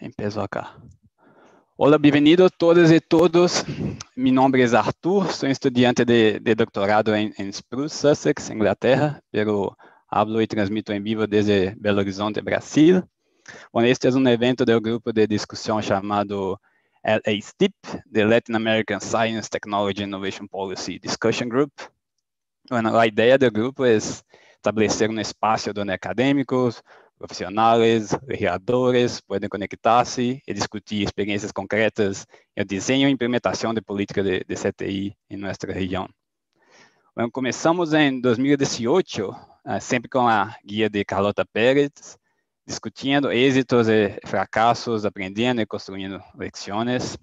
Empiezo acá. Hola, bienvenidos todas y todos. Mi nombre es Arthur, soy estudiante de doctorado en Spruce, Sussex, Inglaterra, pero hablo y transmito en vivo desde Belo Horizonte, Brasil. Bueno, este es un evento del grupo de discusión llamado LA-STIP, the Latin American Science, Technology, Innovation Policy Discussion Group. Bueno, la idea del grupo es establecer un espacio donde académicos, profesionales, legisladores pueden conectarse y discutir experiencias concretas en el diseño e implementación de políticas de CTI en nuestra región. Bueno, comenzamos en 2018, siempre con la guía de Carlota Pérez, discutiendo éxitos y fracasos, aprendiendo y construyendo lecciones.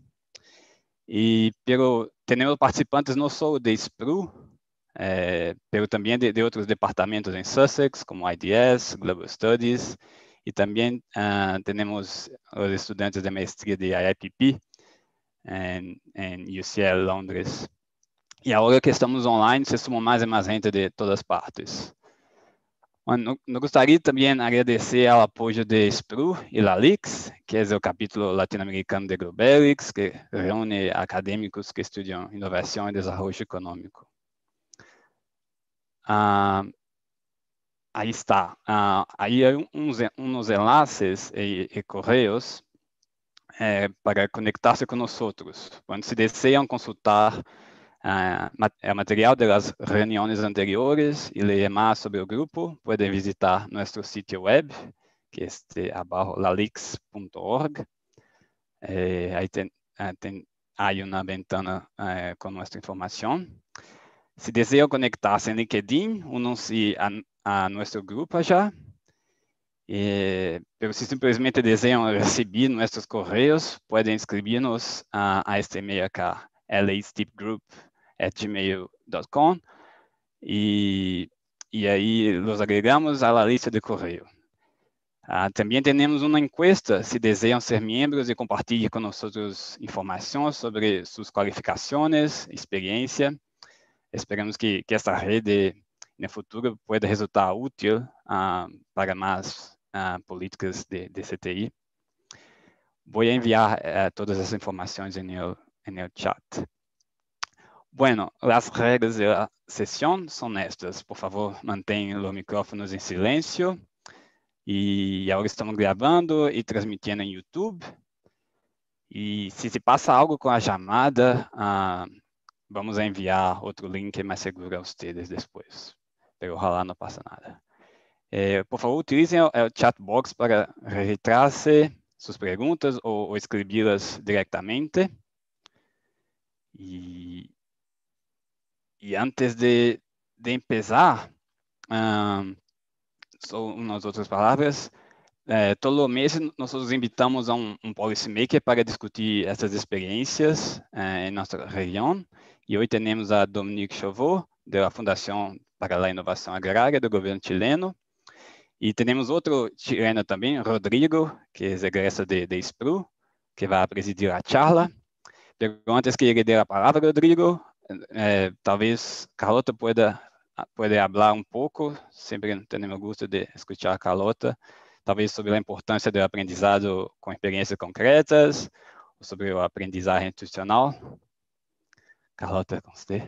Pero tenemos participantes no solo de SPRU, pero también de otros departamentos en Sussex, como IDS, Global Studies, y también tenemos los estudiantes de maestría de IIPP en UCL Londres. Y ahora que estamos online, se suma más y más gente de todas partes. Bueno, nos gustaría también agradecer al apoyo de SPRU y la LIX, que es el capítulo latinoamericano de Globelix, que reúne académicos que estudian innovación y desarrollo económico. Ahí está. Ahí hay unos enlaces y correos para conectarse con nosotros. Bueno, si desean consultar el material de las reuniones anteriores y leer más sobre el grupo, pueden visitar nuestro sitio web, que es abajo, lalix.org. Ahí hay una ventana con nuestra información. Si desean conectarse en LinkedIn, únanse a nuestro grupo allá. Pero si simplesmente desean recibir nuestros correos, pueden escribirnos a este email acá, lastipgroup@gmail.com, y ahí los agregamos a la lista de correo. También tenemos una encuesta, si desean ser miembros y compartir con nosotros información sobre sus cualificaciones, experiencia. Esperamos que esta red en el futuro pueda resultar útil para más políticas de CTI. Voy a enviar todas las informaciones en el chat. Bueno, las reglas de la sesión son estas. Por favor, mantengan los micrófonos en silencio. Y ahora estamos grabando y transmitiendo en YouTube. Y si se pasa algo con la llamada, vamos a enviar otro link más seguro a ustedes después. Pero ojalá no pase nada. Por favor, utilicen el chat box para registrarse sus preguntas o escribirlas directamente. Y antes de empezar, solo unas otras palabras. Todos los meses nosotros invitamos a un policymaker para discutir estas experiencias en nuestra región. Y hoy tenemos a Dominique Chauveau, de la Fundación para la Innovación Agraria del gobierno chileno. Y tenemos otro chileno también, Rodrigo, que es egreso de SPRU, que va a presidir la charla. Pero antes que le dé la palabra, Rodrigo, tal vez Carlota puede hablar un poco. Siempre tenemos gusto de escuchar a Carlota, tal vez sobre la importancia del aprendizado con experiencias concretas, o sobre el aprendizaje institucional. Carlota, con usted.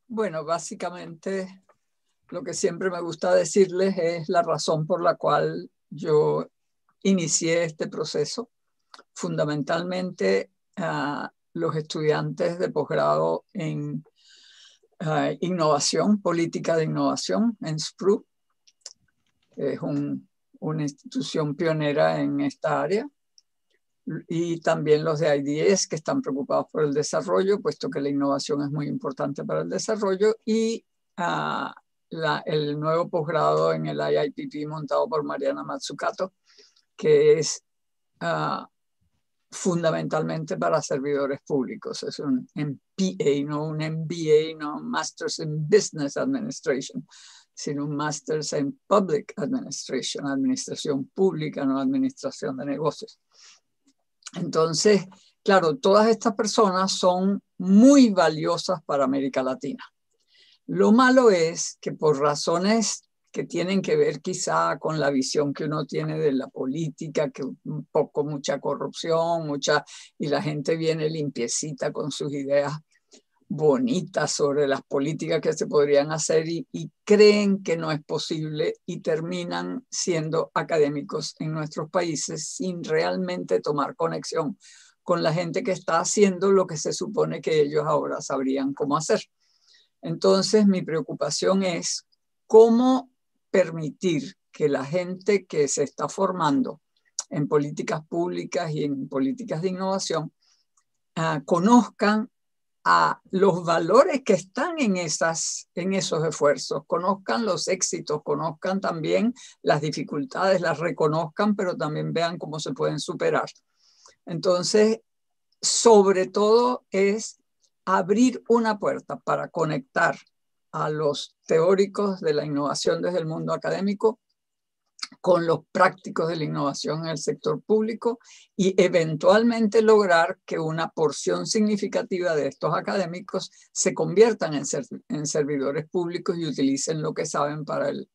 Bueno, básicamente lo que siempre me gusta decirles es la razón por la cual yo inicié este proceso. Fundamentalmente, los estudiantes de posgrado en innovación, política de innovación en SPRU, es una institución pionera en esta área, y también los de IDS que están preocupados por el desarrollo, puesto que la innovación es muy importante para el desarrollo, y el nuevo posgrado en el IIPP montado por Mariana Mazzucato, que es fundamentalmente para servidores públicos. Es un MPA, no un MBA, no Masters in Business Administration, sino un Masters in Public Administration, administración pública, no administración de negocios. Entonces, claro, todas estas personas son muy valiosas para América Latina. Lo malo es que por razones que tienen que ver quizá con la visión que uno tiene de la política, que un poco mucha corrupción, y la gente viene limpiecita con sus ideas bonitas sobre las políticas que se podrían hacer y creen que no es posible y terminan siendo académicos en nuestros países sin realmente tomar conexión con la gente que está haciendo lo que se supone que ellos ahora sabrían cómo hacer. Entonces, mi preocupación es cómo permitir que la gente que se está formando en políticas públicas y en políticas de innovación conozcan a los valores que están en esos esfuerzos, conozcan los éxitos, conozcan también las dificultades, las reconozcan, pero también vean cómo se pueden superar. Entonces, sobre todo es abrir una puerta para conectar a los teóricos de la innovación desde el mundo académico con los prácticos de la innovación en el sector público y eventualmente lograr que una porción significativa de estos académicos se conviertan en servidores públicos y utilicen lo que saben para el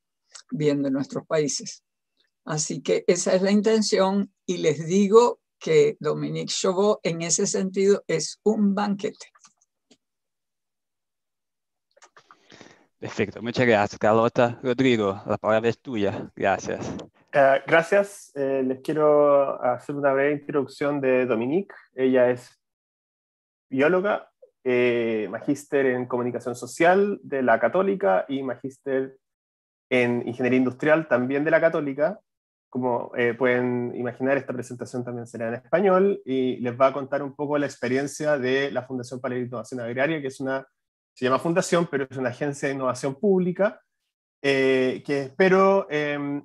bien de nuestros países. Así que esa es la intención y les digo que Dominique Chauveau en ese sentido es un banquete. Perfecto, muchas gracias, Carlota. Rodrigo, la palabra es tuya. Gracias. Gracias. Les quiero hacer una breve introducción de Dominique. Ella es bióloga, magíster en comunicación social de la Católica y magíster en ingeniería industrial también de la Católica. Como pueden imaginar, esta presentación también será en español y les va a contar un poco la experiencia de la Fundación para la Innovación Agraria, que se llama Fundación, pero es una agencia de innovación pública, que espero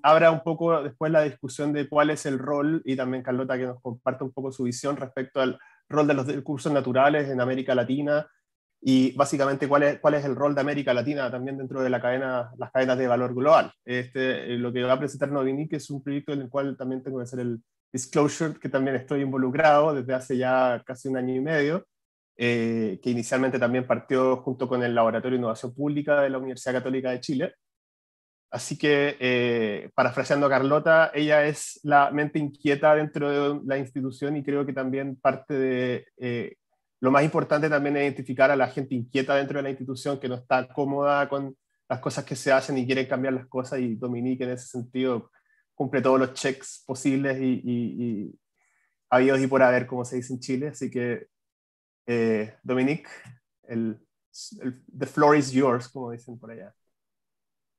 abra un poco después la discusión de cuál es el rol, y también Carlota que nos comparte un poco su visión respecto al rol de los recursos naturales en América Latina, y básicamente cuál es el rol de América Latina también dentro de las cadenas de valor global. Lo que va a presentar Dominique es un proyecto en el cual también tengo que hacer el disclosure, que también estoy involucrado desde hace ya casi 1 año y medio, que inicialmente también partió junto con el Laboratorio de Innovación Pública de la Universidad Católica de Chile. Así que, parafraseando a Carlota, ella es la mente inquieta dentro de la institución, y creo que también parte de lo más importante también es identificar a la gente inquieta dentro de la institución, que no está cómoda con las cosas que se hacen y quiere cambiar las cosas, y Dominique en ese sentido cumple todos los checks posibles y habidos y por haber, como se dice en Chile. Así que, Dominique, the floor is yours, como dicen por allá.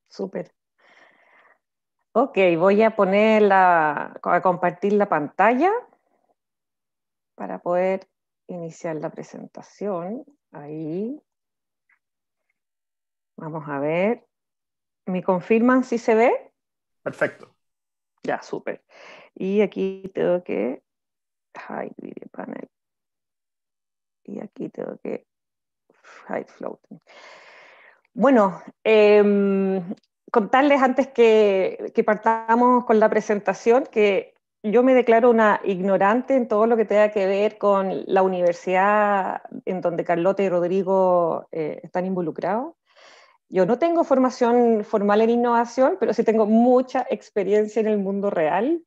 Súper. Ok, voy a a compartir la pantalla para poder iniciar la presentación. Ahí. Vamos a ver. ¿Me confirman si se ve? Perfecto. Ya, súper. Y aquí tengo que hide video panel. Y aquí tengo que hide floating. Bueno, contarles antes que partamos con la presentación que yo me declaro una ignorante en todo lo que tenga que ver con la universidad en donde Carlota y Rodrigo están involucrados. Yo no tengo formación formal en innovación, pero sí tengo mucha experiencia en el mundo real.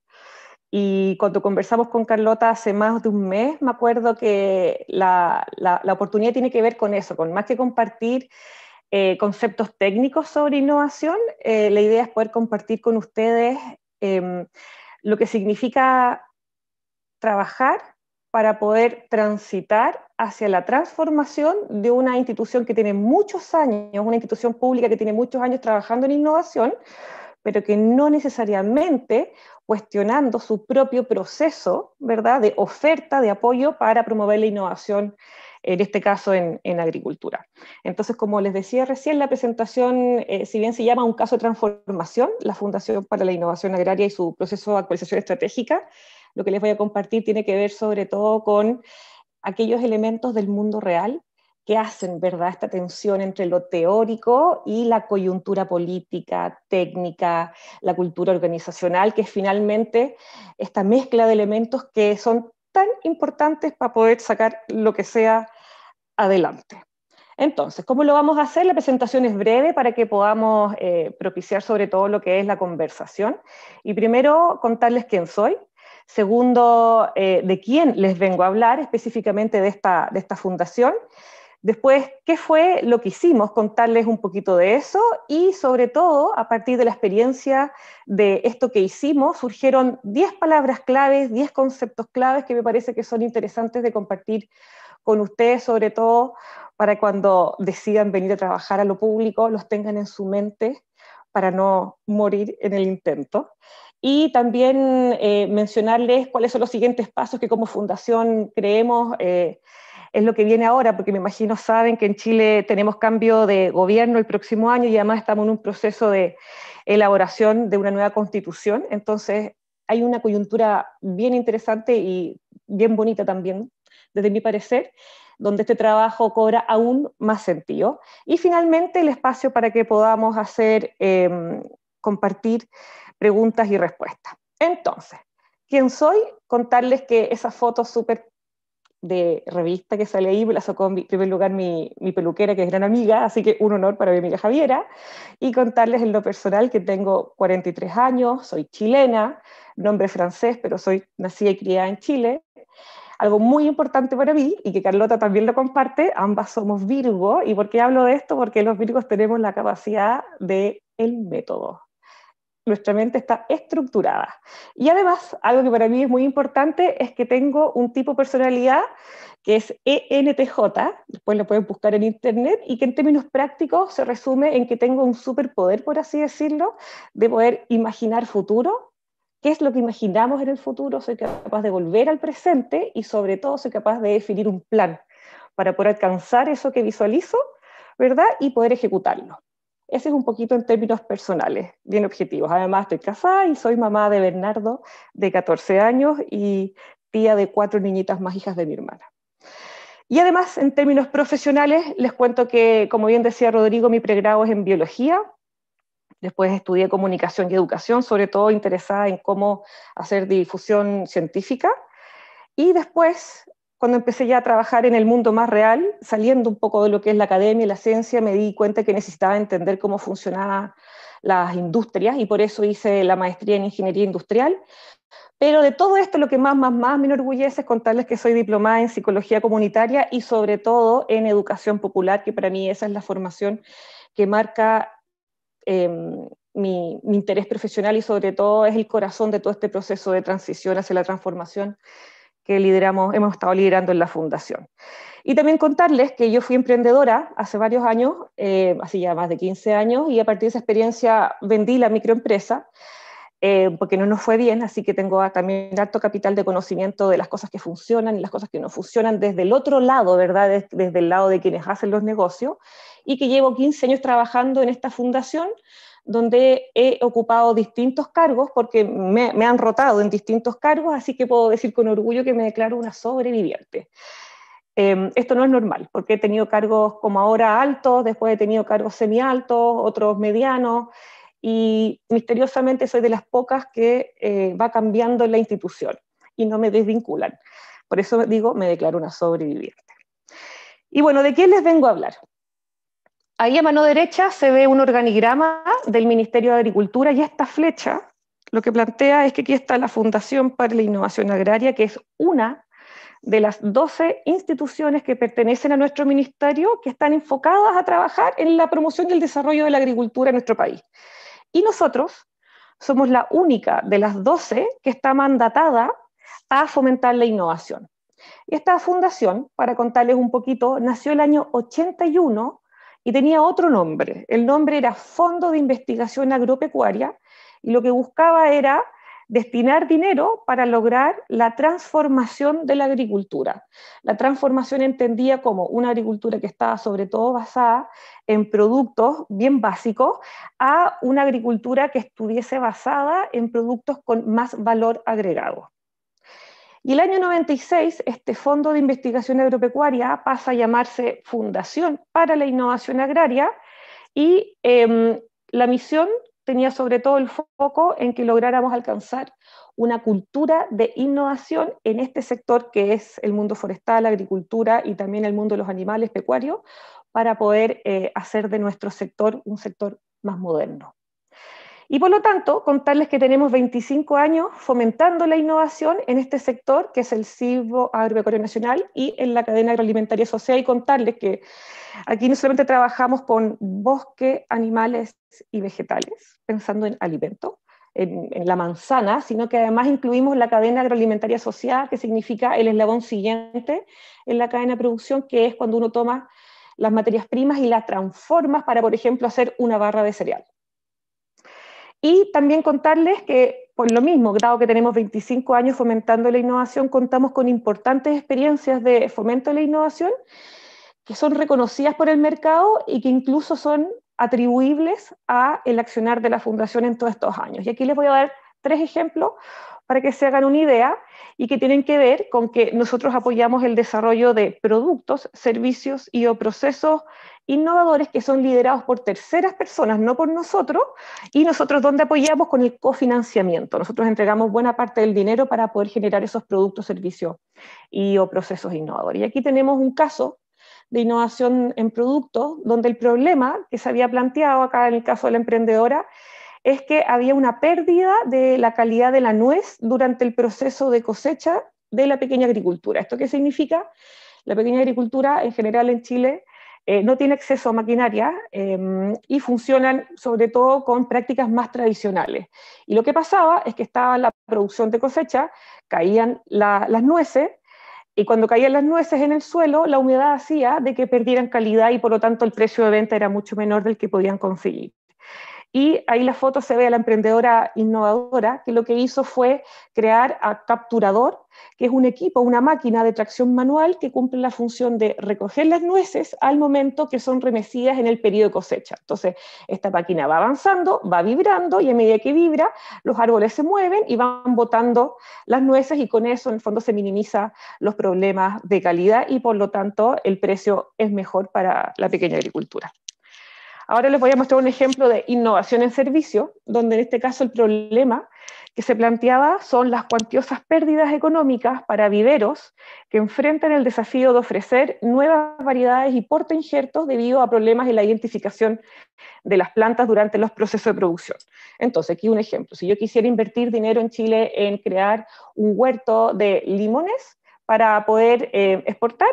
Y cuando conversamos con Carlota hace más de un mes, me acuerdo que la oportunidad tiene que ver con eso, con más que compartir conceptos técnicos sobre innovación, la idea es poder compartir con ustedes lo que significa trabajar para poder transitar hacia la transformación de una institución que tiene muchos años, una institución pública que tiene muchos años trabajando en innovación, pero que no necesariamente cuestionando su propio proceso, ¿verdad?, de oferta, de apoyo para promover la innovación, en este caso en agricultura. Entonces, como les decía recién, la presentación, si bien se llama un caso de transformación, la Fundación para la Innovación Agraria y su proceso de actualización estratégica, lo que les voy a compartir tiene que ver sobre todo con aquellos elementos del mundo real que hacen, ¿verdad?, esta tensión entre lo teórico y la coyuntura política, técnica, la cultura organizacional, que es finalmente esta mezcla de elementos que son tan importantes para poder sacar lo que sea adelante. Entonces, ¿cómo lo vamos a hacer? La presentación es breve para que podamos propiciar sobre todo lo que es la conversación. Y primero, contarles quién soy. Segundo, de quién les vengo a hablar, específicamente de esta fundación. Después, ¿qué fue lo que hicimos? Contarles un poquito de eso y sobre todo, a partir de la experiencia de esto que hicimos, surgieron 10 palabras claves, 10 conceptos claves que me parece que son interesantes de compartir con ustedes, sobre todo para cuando decidan venir a trabajar a lo público, los tengan en su mente para no morir en el intento. Y también mencionarles cuáles son los siguientes pasos que como fundación creemos es lo que viene ahora, porque me imagino saben que en Chile tenemos cambio de gobierno el próximo año y además estamos en un proceso de elaboración de una nueva constitución, entonces hay una coyuntura bien interesante y bien bonita también, desde mi parecer, donde este trabajo cobra aún más sentido. Y finalmente el espacio para que podamos hacer, compartir preguntas y respuestas. Entonces, ¿quién soy? Contarles que esa foto súper de revista que sale ahí, me la sacó en primer lugar mi peluquera, que es gran amiga, así que un honor para mi amiga Javiera, y contarles en lo personal que tengo 43 años, soy chilena, nombre francés, pero soy nacida y criada en Chile. Algo muy importante para mí, y que Carlota también lo comparte, ambas somos Virgo. ¿Y por qué hablo de esto? Porque los Virgos tenemos la capacidad del método. Nuestra mente está estructurada. Y además, algo que para mí es muy importante es que tengo un tipo de personalidad que es ENTJ, después lo pueden buscar en internet, y que en términos prácticos se resume en que tengo un superpoder, por así decirlo, de poder imaginar futuro. ¿Qué es lo que imaginamos en el futuro? Soy capaz de volver al presente y sobre todo soy capaz de definir un plan para poder alcanzar eso que visualizo, ¿verdad? Y poder ejecutarlo. Ese es un poquito en términos personales, bien objetivos. Además, estoy casada y soy mamá de Bernardo, de 14 años, y tía de 4 niñitas más hijas de mi hermana. Y además, en términos profesionales, les cuento que, como bien decía Rodrigo, mi pregrado es en biología. Después estudié comunicación y educación, sobre todo interesada en cómo hacer difusión científica. Y después, cuando empecé ya a trabajar en el mundo más real, saliendo un poco de lo que es la academia y la ciencia, me di cuenta que necesitaba entender cómo funcionaban las industrias y por eso hice la maestría en ingeniería industrial. Pero de todo esto lo que más me enorgullece es contarles que soy diplomada en psicología comunitaria y sobre todo en educación popular, que para mí esa es la formación que marca mi interés profesional y sobre todo es el corazón de todo este proceso de transición hacia la transformación que hemos estado liderando en la fundación. Y también contarles que yo fui emprendedora hace varios años, hace ya más de 15 años, y a partir de esa experiencia vendí la microempresa, porque no nos fue bien, así que tengo también alto capital de conocimiento de las cosas que funcionan y las cosas que no funcionan desde el otro lado, ¿verdad? Desde el lado de quienes hacen los negocios, y que llevo 15 años trabajando en esta fundación, donde he ocupado distintos cargos, porque me han rotado en distintos cargos, así que puedo decir con orgullo que me declaro una sobreviviente. Esto no es normal, porque he tenido cargos como ahora altos, después he tenido cargos semi-altos, otros medianos, y misteriosamente soy de las pocas que va cambiando en la institución y no me desvinculan. Por eso digo, me declaro una sobreviviente. Y bueno, ¿de qué les vengo a hablar? Ahí a mano derecha se ve un organigrama del Ministerio de Agricultura y esta flecha lo que plantea es que aquí está la Fundación para la Innovación Agraria, que es una de las 12 instituciones que pertenecen a nuestro ministerio que están enfocadas a trabajar en la promoción y el desarrollo de la agricultura en nuestro país. Y nosotros somos la única de las 12 que está mandatada a fomentar la innovación. Y esta fundación, para contarles un poquito, nació el año 81 y tenía otro nombre. El nombre era Fondo de Investigación Agropecuaria y lo que buscaba era destinar dinero para lograr la transformación de la agricultura. La transformación entendía como una agricultura que estaba sobre todo basada en productos bien básicos a una agricultura que estuviese basada en productos con más valor agregado. Y el año 96, este Fondo de Investigación Agropecuaria pasa a llamarse Fundación para la Innovación Agraria y la misión tenía sobre todo el foco en que lográramos alcanzar una cultura de innovación en este sector que es el mundo forestal, la agricultura y también el mundo de los animales pecuarios, para poder hacer de nuestro sector un sector más moderno. Y por lo tanto, contarles que tenemos 25 años fomentando la innovación en este sector, que es el silvo-agropecuario nacional y en la cadena agroalimentaria asociada, y contarles que aquí no solamente trabajamos con bosque, animales y vegetales, pensando en alimentos, en la manzana, sino que además incluimos la cadena agroalimentaria asociada, que significa el eslabón siguiente en la cadena de producción, que es cuando uno toma las materias primas y las transforma para, por ejemplo, hacer una barra de cereal. Y también contarles que, por lo mismo, dado que tenemos 25 años fomentando la innovación, contamos con importantes experiencias de fomento de la innovación que son reconocidas por el mercado y que incluso son atribuibles a el accionar de la Fundación en todos estos años. Y aquí les voy a dar 3 ejemplos para que se hagan una idea y que tienen que ver con que nosotros apoyamos el desarrollo de productos, servicios y o procesos innovadores que son liderados por terceras personas, no por nosotros, y nosotros donde apoyamos con el cofinanciamiento. Nosotros entregamos buena parte del dinero para poder generar esos productos, servicios y o procesos innovadores. Y aquí tenemos un caso de innovación en productos, donde el problema que se había planteado acá en el caso de la emprendedora es que había una pérdida de la calidad de la nuez durante el proceso de cosecha de la pequeña agricultura. ¿Esto qué significa? La pequeña agricultura en general en Chile no tiene acceso a maquinaria y funcionan sobre todo con prácticas más tradicionales. Y lo que pasaba es que estaba la producción de cosecha, caían las nueces, y cuando caían las nueces en el suelo, la humedad hacía de que perdieran calidad y por lo tanto el precio de venta era mucho menor del que podían conseguir. Y ahí la foto se ve a la emprendedora innovadora que lo que hizo fue crear a Capturador, que es un equipo, una máquina de tracción manual que cumple la función de recoger las nueces al momento que son remecidas en el periodo de cosecha. Entonces, esta máquina va avanzando, va vibrando y a medida que vibra, los árboles se mueven y van botando las nueces y con eso en el fondo se minimiza los problemas de calidad y por lo tanto el precio es mejor para la pequeña agricultura. Ahora les voy a mostrar un ejemplo de innovación en servicio, donde en este caso el problema que se planteaba son las cuantiosas pérdidas económicas para viveros que enfrentan el desafío de ofrecer nuevas variedades y portainjertos debido a problemas en la identificación de las plantas durante los procesos de producción. Entonces, aquí un ejemplo. Si yo quisiera invertir dinero en Chile en crear un huerto de limones para poder exportar,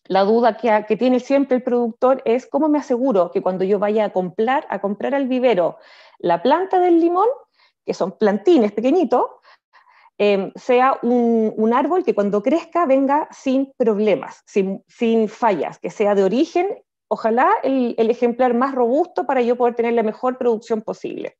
la duda que tiene siempre el productor es cómo me aseguro que cuando yo vaya a comprar al vivero la planta del limón, que son plantines pequeñitos, sea un árbol que cuando crezca venga sin problemas, sin fallas, que sea de origen, ojalá el ejemplar más robusto para yo poder tener la mejor producción posible.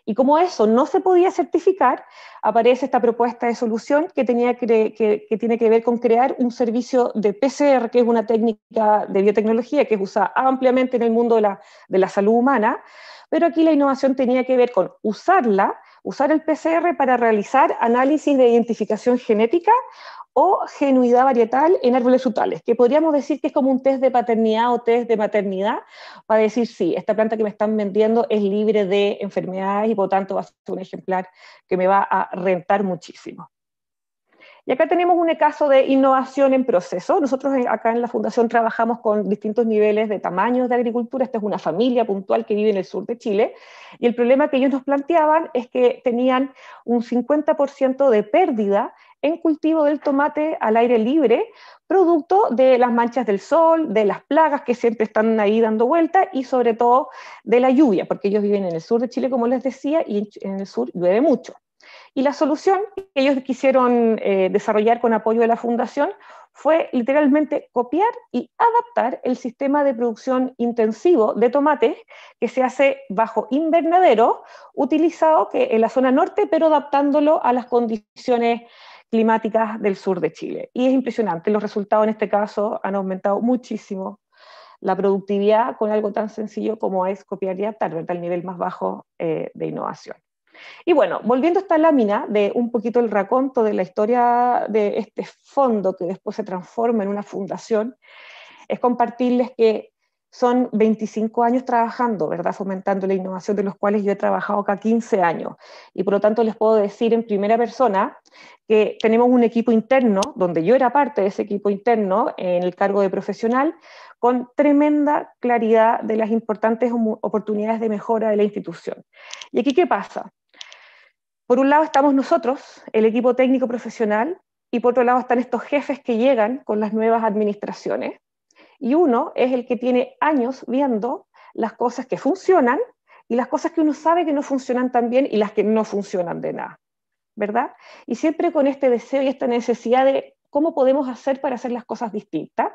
Y como eso no se podía certificar, aparece esta propuesta de solución que tiene que ver con crear un servicio de PCR, que es una técnica de biotecnología que es usada ampliamente en el mundo de la salud humana, pero aquí la innovación tenía que ver con usar el PCR para realizar análisis de identificación genética o genuidad varietal en árboles frutales, que podríamos decir que es como un test de paternidad o test de maternidad, para decir, sí, esta planta que me están vendiendo es libre de enfermedades y por tanto va a ser un ejemplar que me va a rentar muchísimo. Y acá tenemos un caso de innovación en proceso. Nosotros acá en la Fundación trabajamos con distintos niveles de tamaños de agricultura. Esta es una familia puntual que vive en el sur de Chile, y el problema que ellos nos planteaban es que tenían un 50% de pérdida en cultivo del tomate al aire libre, producto de las manchas del sol, de las plagas que siempre están ahí dando vuelta y sobre todo de la lluvia, porque ellos viven en el sur de Chile, como les decía, y en el sur llueve mucho. Y la solución que ellos quisieron desarrollar con apoyo de la Fundación fue literalmente copiar y adaptar el sistema de producción intensivo de tomates que se hace bajo invernadero, utilizado en la zona norte, pero adaptándolo a las condiciones climáticas del sur de Chile. Y es impresionante, los resultados en este caso han aumentado muchísimo la productividad con algo tan sencillo como es copiar y adaptar, ¿verdad? El nivel más bajo de innovación. Y bueno, volviendo a esta lámina de un poquito el raconto de la historia de este fondo que después se transforma en una fundación, es compartirles que son 25 años trabajando, ¿verdad? Fomentando la innovación, de los cuales yo he trabajado acá 15 años. Y por lo tanto les puedo decir en primera persona que tenemos un equipo interno, donde yo era parte de ese equipo interno en el cargo de profesional, con tremenda claridad de las importantes oportunidades de mejora de la institución. ¿Y aquí qué pasa? Por un lado estamos nosotros, el equipo técnico profesional, y por otro lado están estos jefes que llegan con las nuevas administraciones, y uno es el que tiene años viendo las cosas que funcionan y las cosas que uno sabe que no funcionan tan bien y las que no funcionan de nada, ¿verdad? Y siempre con este deseo y esta necesidad de cómo podemos hacer para hacer las cosas distintas,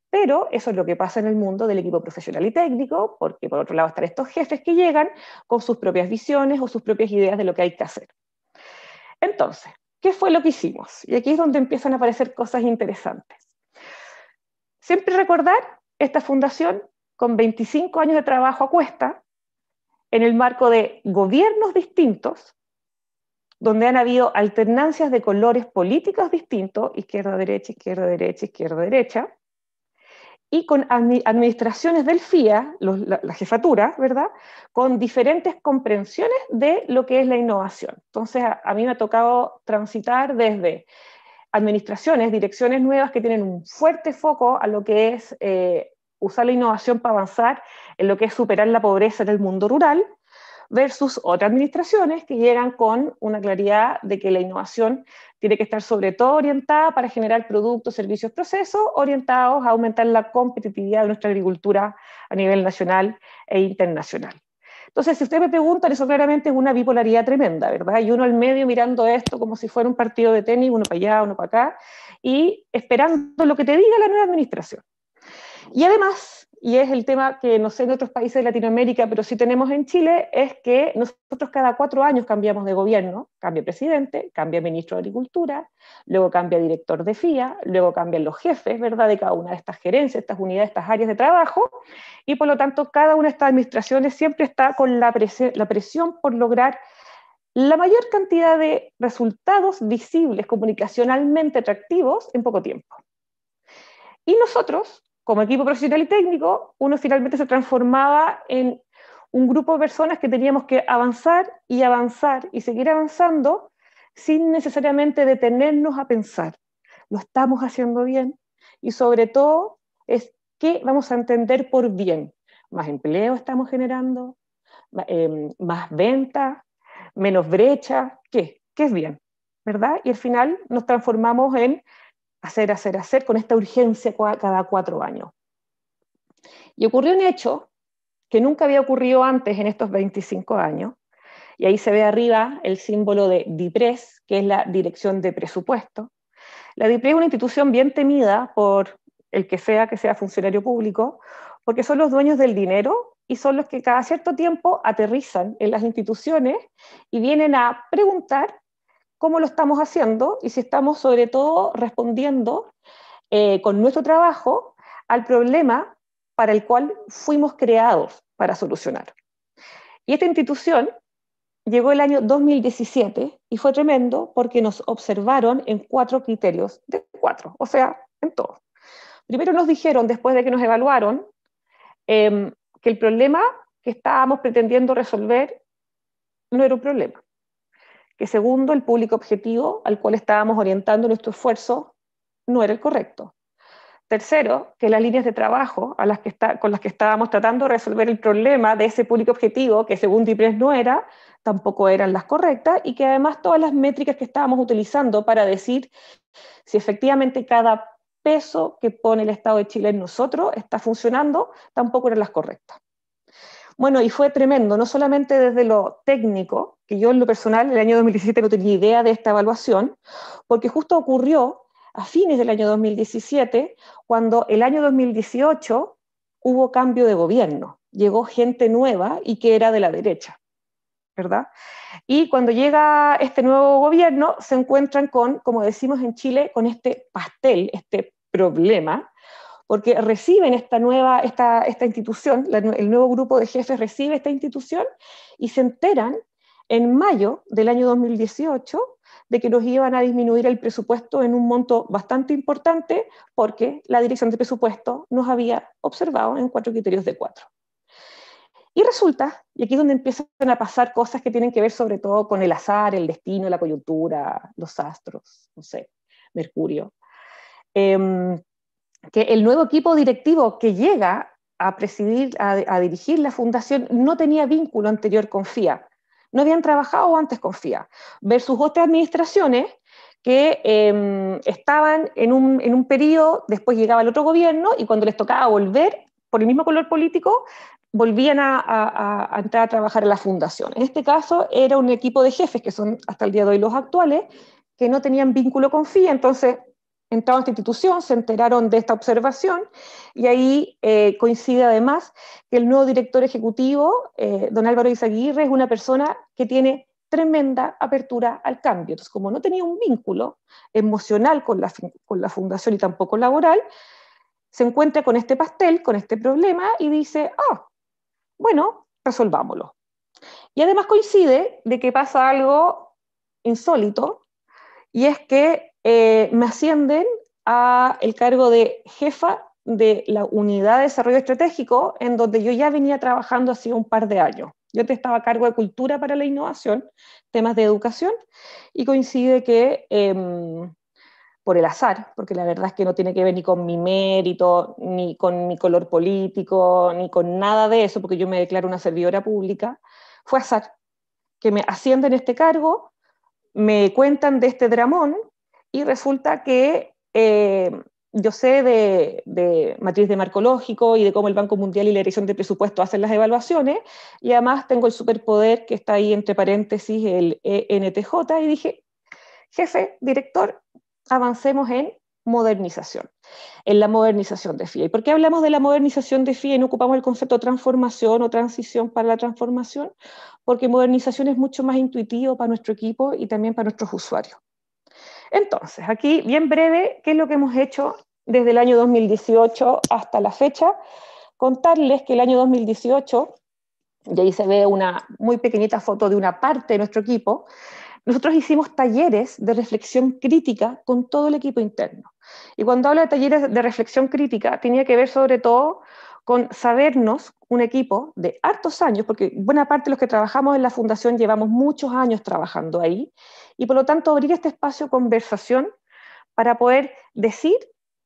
pero eso es lo que pasa en el mundo del equipo profesional y técnico, porque por otro lado están estos jefes que llegan con sus propias visiones o sus propias ideas de lo que hay que hacer. Entonces, ¿qué fue lo que hicimos? Y aquí es donde empiezan a aparecer cosas interesantes. Siempre recordar esta fundación con 25 años de trabajo a cuesta, en el marco de gobiernos distintos, donde han habido alternancias de colores políticos distintos, izquierda-derecha, izquierda-derecha, izquierda-derecha, y con administraciones del FIA, la jefatura, ¿verdad?, con diferentes comprensiones de lo que es la innovación. Entonces, a mí me ha tocado transitar desde administraciones, direcciones nuevas que tienen un fuerte foco a lo que es usar la innovación para avanzar en lo que es superar la pobreza en el mundo rural, versus otras administraciones que llegan con una claridad de que la innovación tiene que estar sobre todo orientada para generar productos, servicios, procesos orientados a aumentar la competitividad de nuestra agricultura a nivel nacional e internacional. Entonces, si usted me pregunta, eso claramente es una bipolaridad tremenda, ¿verdad? Y uno al medio mirando esto como si fuera un partido de tenis, uno para allá, uno para acá, y esperando lo que te diga la nueva administración. Y además, y es el tema que no sé en otros países de Latinoamérica, pero sí tenemos en Chile, es que nosotros cada 4 años cambiamos de gobierno, cambia presidente, cambia ministro de Agricultura, luego cambia director de FIA, luego cambian los jefes, ¿verdad?, de cada una de estas gerencias, estas unidades, estas áreas de trabajo, y por lo tanto cada una de estas administraciones siempre está con la presión por lograr la mayor cantidad de resultados visibles, comunicacionalmente atractivos, en poco tiempo. Y nosotros, como equipo profesional y técnico, uno finalmente se transformaba en un grupo de personas que teníamos que avanzar y seguir avanzando sin necesariamente detenernos a pensar, ¿lo estamos haciendo bien? Y sobre todo, es qué vamos a entender por bien. ¿Más empleo estamos generando? ¿Más ventas? ¿Menos brecha? ¿Qué? ¿Qué es bien? ¿Verdad? Y al final nos transformamos en hacer con esta urgencia cada 4 años. Y ocurrió un hecho que nunca había ocurrido antes en estos 25 años, y ahí se ve arriba el símbolo de DIPRES, que es la Dirección de Presupuesto. La DIPRES es una institución bien temida por el que sea funcionario público, porque son los dueños del dinero y son los que cada cierto tiempo aterrizan en las instituciones y vienen a preguntar cómo lo estamos haciendo y si estamos sobre todo respondiendo con nuestro trabajo al problema para el cual fuimos creados para solucionar. Y esta institución llegó el año 2017 y fue tremendo porque nos observaron en 4 criterios, de 4, o sea, en todo. Primero nos dijeron, después de que nos evaluaron, que el problema que estábamos pretendiendo resolver no era un problema. Que segundo, el público objetivo al cual estábamos orientando nuestro esfuerzo no era el correcto. Tercero, que las líneas de trabajo con las que estábamos tratando de resolver el problema de ese público objetivo, que según DIPRES no era, tampoco eran las correctas, y que además todas las métricas que estábamos utilizando para decir si efectivamente cada peso que pone el Estado de Chile en nosotros está funcionando, tampoco eran las correctas. Bueno, y fue tremendo, no solamente desde lo técnico, que yo en lo personal, en el año 2017 no tenía idea de esta evaluación, porque justo ocurrió a fines del año 2017, cuando el año 2018 hubo cambio de gobierno, llegó gente nueva y que era de la derecha, ¿verdad? Y cuando llega este nuevo gobierno, se encuentran con, como decimos en Chile, con este pastel, este problema, porque reciben esta institución, el nuevo grupo de jefes recibe esta institución y se enteran en mayo del año 2018 de que nos iban a disminuir el presupuesto en un monto bastante importante porque la dirección de presupuesto nos había observado en 4 criterios de 4. Y resulta, y aquí es donde empiezan a pasar cosas que tienen que ver sobre todo con el azar, el destino, la coyuntura, los astros, no sé, Mercurio, que el nuevo equipo directivo que llega a presidir, a dirigir la fundación, no tenía vínculo anterior con FIA, no habían trabajado antes con FIA, versus otras administraciones que estaban en un periodo, después llegaba el otro gobierno, y cuando les tocaba volver, por el mismo color político, volvían a entrar a trabajar en la fundación. En este caso era un equipo de jefes, que son hasta el día de hoy los actuales, que no tenían vínculo con FIA, entonces entraron a esta institución, se enteraron de esta observación, y ahí coincide además que el nuevo director ejecutivo, don Álvaro Izaguirre, es una persona que tiene tremenda apertura al cambio. Entonces, como no tenía un vínculo emocional con la fundación y tampoco laboral, se encuentra con este pastel, con este problema, y dice, bueno, resolvámoslo. Y además coincide de que pasa algo insólito, y es que me ascienden a el cargo de jefa de la unidad de desarrollo estratégico, en donde yo ya venía trabajando hacía un par de años. Yo estaba a cargo de cultura para la innovación, temas de educación, y coincide que por el azar, porque la verdad es que no tiene que ver ni con mi mérito, ni con mi color político, ni con nada de eso, porque yo me declaro una servidora pública, fue azar, que me ascienden este cargo, me cuentan de este dramón, y resulta que yo sé de matriz de marco lógico y de cómo el Banco Mundial y la Dirección de Presupuesto hacen las evaluaciones, y además tengo el superpoder que está ahí entre paréntesis, el ENTJ, y dije, jefe, director, avancemos en modernización, en la modernización de FIA. ¿Y por qué hablamos de la modernización de FIA y no ocupamos el concepto de transformación o transición para la transformación? Porque modernización es mucho más intuitivo para nuestro equipo y también para nuestros usuarios. Entonces, aquí, bien breve, ¿qué es lo que hemos hecho desde el año 2018 hasta la fecha? Contarles que el año 2018, y ahí se ve una muy pequeñita foto de una parte de nuestro equipo, nosotros hicimos talleres de reflexión crítica con todo el equipo interno. Y cuando hablo de talleres de reflexión crítica, tenía que ver sobre todo con sabernos un equipo de hartos años, porque buena parte de los que trabajamos en la fundación llevamos muchos años trabajando ahí, y por lo tanto abrir este espacio de conversación para poder decir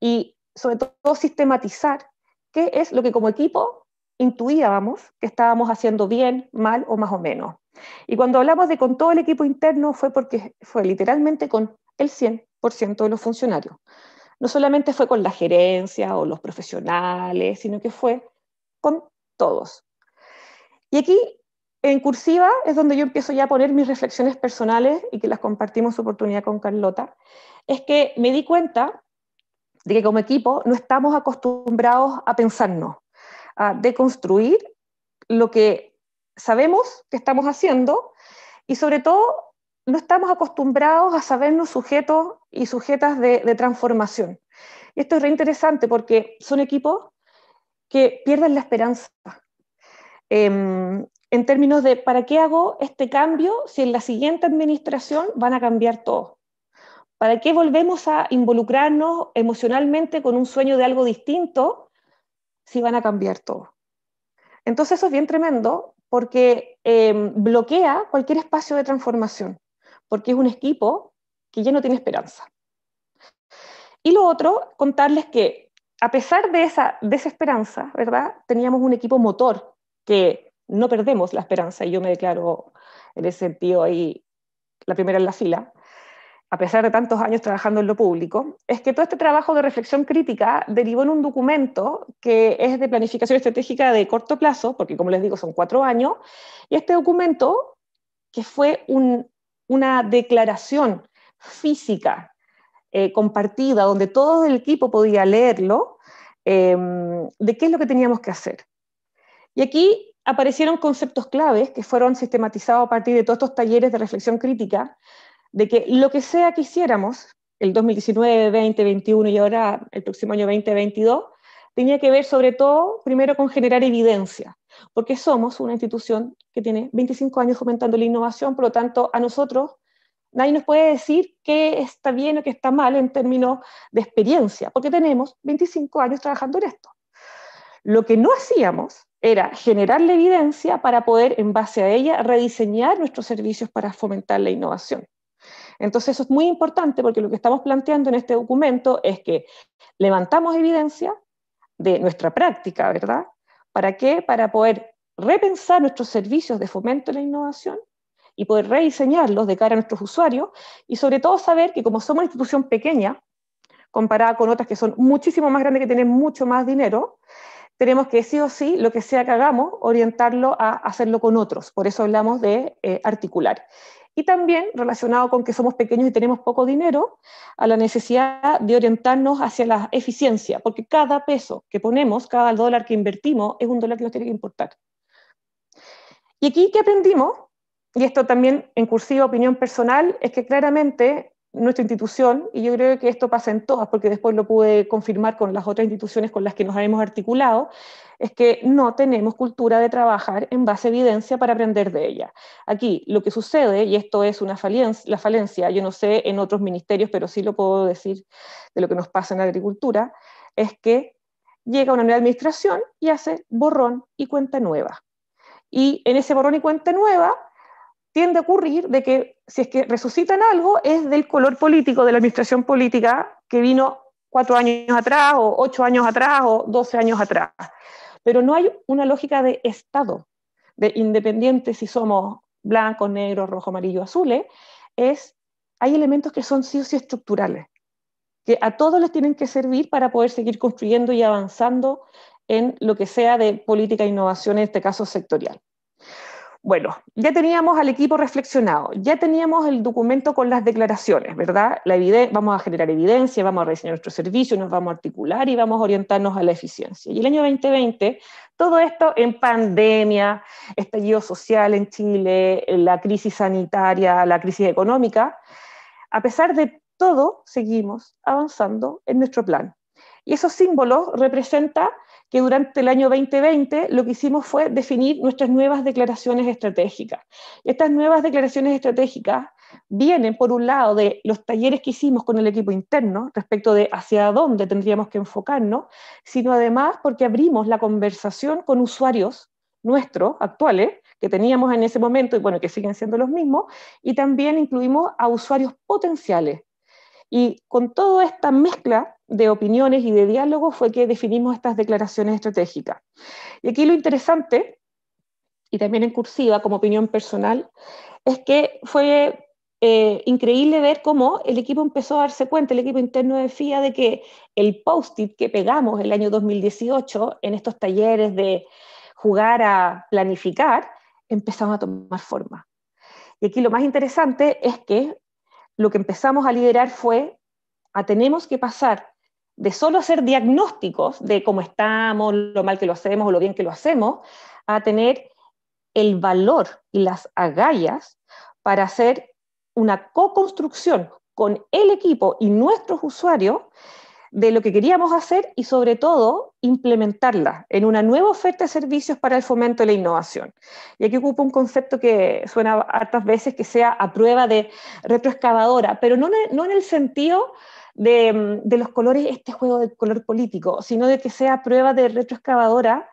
y sobre todo sistematizar qué es lo que como equipo intuíamos que estábamos haciendo bien, mal o más o menos. Y cuando hablamos de con todo el equipo interno fue porque fue literalmente con el 100% de los funcionarios. No solamente fue con la gerencia o los profesionales, sino que fue con todos. Y aquí, en cursiva, es donde yo empiezo ya a poner mis reflexiones personales y que las compartimos su oportunidad con Carlota, es que me di cuenta de que como equipo no estamos acostumbrados a pensarnos, a deconstruir lo que sabemos que estamos haciendo, y sobre todo no estamos acostumbrados a sabernos sujetos y sujetas de transformación. Y esto es re interesante porque son equipos que pierden la esperanza. En términos de, ¿para qué hago este cambio si en la siguiente administración van a cambiar todo? ¿Para qué volvemos a involucrarnos emocionalmente con un sueño de algo distinto si van a cambiar todo? Entonces eso es bien tremendo porque bloquea cualquier espacio de transformación, porque es un equipo que ya no tiene esperanza. Y lo otro, contarles que a pesar de esa desesperanza, ¿verdad? Teníamos un equipo motor que no perdemos la esperanza, y yo me declaro en ese sentido ahí la primera en la fila, a pesar de tantos años trabajando en lo público, es que todo este trabajo de reflexión crítica derivó en un documento que es de planificación estratégica de corto plazo, porque como les digo son 4 años, y este documento, que fue una declaración física compartida, donde todo el equipo podía leerlo, de qué es lo que teníamos que hacer. Y aquí aparecieron conceptos claves que fueron sistematizados a partir de todos estos talleres de reflexión crítica, de que lo que sea que hiciéramos, el 2019, 2021 y ahora el próximo año 2022, tenía que ver sobre todo, primero, con generar evidencia, porque somos una institución que tiene 25 años fomentando la innovación, por lo tanto, a nosotros nadie nos puede decir qué está bien o qué está mal en términos de experiencia, porque tenemos 25 años trabajando en esto. Lo que no hacíamos era generar la evidencia para poder, en base a ella, rediseñar nuestros servicios para fomentar la innovación. Entonces eso es muy importante porque lo que estamos planteando en este documento es que levantamos evidencia de nuestra práctica, ¿verdad? ¿Para qué? Para poder repensar nuestros servicios de fomento de la innovación y poder rediseñarlos de cara a nuestros usuarios y sobre todo saber que como somos una institución pequeña, comparada con otras que son muchísimo más grandes, que tienen mucho más dinero, tenemos que sí o sí, lo que sea que hagamos, orientarlo a hacerlo con otros. Por eso hablamos de articular. Y también, relacionado con que somos pequeños y tenemos poco dinero, a la necesidad de orientarnos hacia la eficiencia, porque cada peso que ponemos, cada dólar que invertimos, es un dólar que nos tiene que importar. Y aquí, ¿qué aprendimos? Y esto también, en cursiva opinión personal, es que claramente nuestra institución, y yo creo que esto pasa en todas, porque después lo pude confirmar con las otras instituciones con las que nos hemos articulado, es que no tenemos cultura de trabajar en base a evidencia para aprender de ella. Aquí lo que sucede, y esto es la falencia, yo no sé en otros ministerios, pero sí lo puedo decir de lo que nos pasa en la agricultura, es que llega una nueva administración y hace borrón y cuenta nueva. Y en ese borrón y cuenta nueva, tiende a ocurrir de que si es que resucitan algo es del color político, de la administración política que vino 4 años atrás o 8 años atrás o 12 años atrás. Pero no hay una lógica de Estado, de independiente si somos blancos, negros, rojos, amarillos, azules, hay elementos que son sí o sí estructurales, que a todos les tienen que servir para poder seguir construyendo y avanzando en lo que sea de política e innovación, en este caso sectorial. Bueno, ya teníamos al equipo reflexionado, ya teníamos el documento con las declaraciones, ¿verdad? Vamos a generar evidencia, vamos a rediseñar nuestro servicio, nos vamos a articular y vamos a orientarnos a la eficiencia. Y el año 2020, todo esto en pandemia, estallido social en Chile, la crisis sanitaria, la crisis económica, a pesar de todo, seguimos avanzando en nuestro plan. Y esos símbolos representan que durante el año 2020 lo que hicimos fue definir nuestras nuevas declaraciones estratégicas. Y estas nuevas declaraciones estratégicas vienen, por un lado, de los talleres que hicimos con el equipo interno respecto de hacia dónde tendríamos que enfocarnos, sino además porque abrimos la conversación con usuarios nuestros, actuales, que teníamos en ese momento, y bueno, que siguen siendo los mismos, y también incluimos a usuarios potenciales. Y con toda esta mezcla de opiniones y de diálogos fue que definimos estas declaraciones estratégicas. Y aquí lo interesante, y también en cursiva como opinión personal, es que fue increíble ver cómo el equipo empezó a darse cuenta, el equipo interno de FIA, de que el post-it que pegamos el año 2018 en estos talleres de jugar a planificar, empezamos a tomar forma. Y aquí lo más interesante es que lo que empezamos a liderar fue tenemos que pasar de solo hacer diagnósticos de cómo estamos, lo mal que lo hacemos o lo bien que lo hacemos, a tener el valor y las agallas para hacer una co-construcción con el equipo y nuestros usuarios de lo que queríamos hacer y sobre todo implementarla en una nueva oferta de servicios para el fomento de la innovación. Y aquí ocupo un concepto que suena hartas veces, que sea a prueba de retroexcavadora, pero no en el sentido de los colores, este juego de color político, sino de que sea prueba de retroexcavadora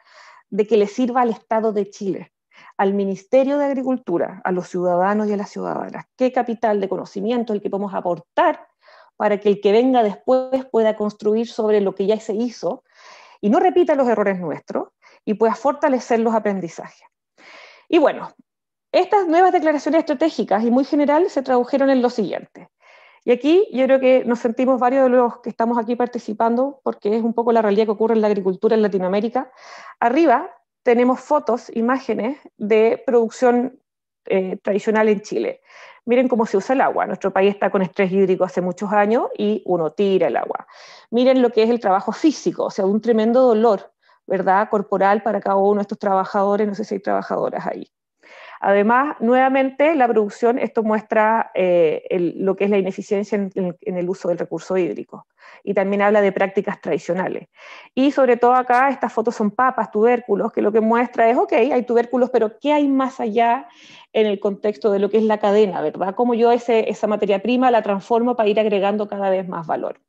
de que le sirva al Estado de Chile, al Ministerio de Agricultura, a los ciudadanos y a las ciudadanas. ¿Qué capital de conocimiento es el que podemos aportar para que el que venga después pueda construir sobre lo que ya se hizo y no repita los errores nuestros y pueda fortalecer los aprendizajes? Y bueno, estas nuevas declaraciones estratégicas y muy general se tradujeron en lo siguiente. Y aquí yo creo que nos sentimos varios de los que estamos aquí participando, porque es un poco la realidad que ocurre en la agricultura en Latinoamérica. Arriba tenemos fotos, imágenes de producción tradicional en Chile. Miren cómo se usa el agua. Nuestro país está con estrés hídrico hace muchos años y uno tira el agua. Miren lo que es el trabajo físico, o sea, un tremendo dolor, ¿verdad?, corporal para cada uno de estos trabajadores, no sé si hay trabajadoras ahí. Además, nuevamente, la producción, esto muestra lo que es la ineficiencia en el uso del recurso hídrico. Y también habla de prácticas tradicionales. Y sobre todo acá, estas fotos son papas, tubérculos, que lo que muestra es, ok, hay tubérculos, pero ¿qué hay más allá en el contexto de lo que es la cadena, verdad? Cómo yo esa materia prima la transformo para ir agregando cada vez más valor.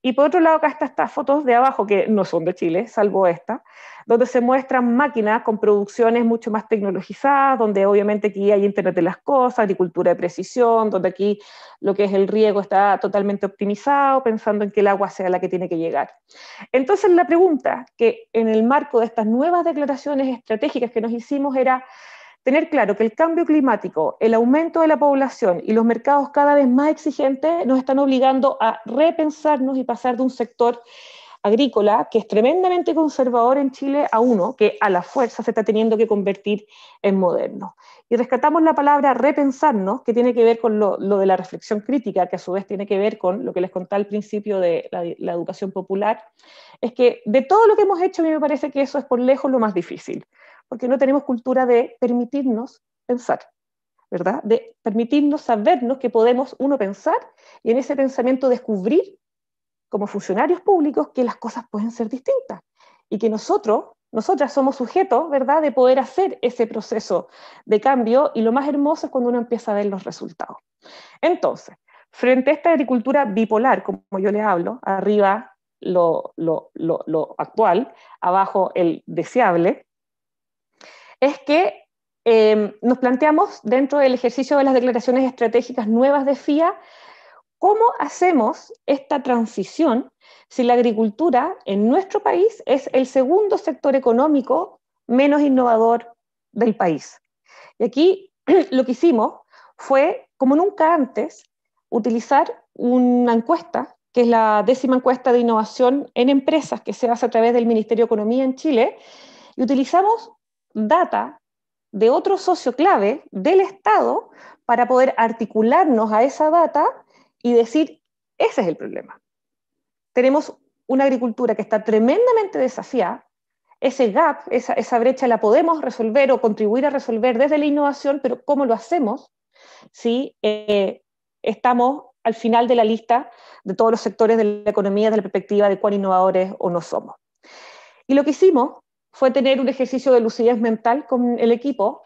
Y por otro lado, acá están estas fotos de abajo, que no son de Chile, salvo esta, donde se muestran máquinas con producciones mucho más tecnologizadas, donde obviamente aquí hay Internet de las cosas, agricultura de precisión, donde aquí lo que es el riego está totalmente optimizado, pensando en que el agua sea la que tiene que llegar. Entonces la pregunta que en el marco de estas nuevas declaraciones estratégicas que nos hicimos era tener claro que el cambio climático, el aumento de la población y los mercados cada vez más exigentes nos están obligando a repensarnos y pasar de un sector agrícola que es tremendamente conservador en Chile a uno que a la fuerza se está teniendo que convertir en moderno. Y rescatamos la palabra repensarnos, que tiene que ver con lo de la reflexión crítica, que a su vez tiene que ver con lo que les contaba al principio de la educación popular. Es que de todo lo que hemos hecho, a mí me parece que eso es por lejos lo más difícil, porque no tenemos cultura de permitirnos pensar, ¿verdad? De permitirnos sabernos que podemos, uno, pensar y en ese pensamiento descubrir, como funcionarios públicos, que las cosas pueden ser distintas y que nosotras somos sujetos, ¿verdad?, de poder hacer ese proceso de cambio, y lo más hermoso es cuando uno empieza a ver los resultados. Entonces, frente a esta agricultura bipolar, como yo le hablo, arriba lo actual, abajo el deseable, es que nos planteamos dentro del ejercicio de las declaraciones estratégicas nuevas de FIA, ¿cómo hacemos esta transición si la agricultura en nuestro país es el segundo sector económico menos innovador del país? Y aquí lo que hicimos fue, como nunca antes, utilizar una encuesta, que es la 10ª encuesta de innovación en empresas que se hace a través del Ministerio de Economía en Chile, y utilizamos data de otro socio clave del Estado para poder articularnos a esa data y decir, ese es el problema. Tenemos una agricultura que está tremendamente desafiada, ese gap, esa brecha la podemos resolver o contribuir a resolver desde la innovación, pero ¿cómo lo hacemos si estamos al final de la lista de todos los sectores de la economía desde la perspectiva de cuán innovadores o no somos? Y lo que hicimos fue tener un ejercicio de lucidez mental con el equipo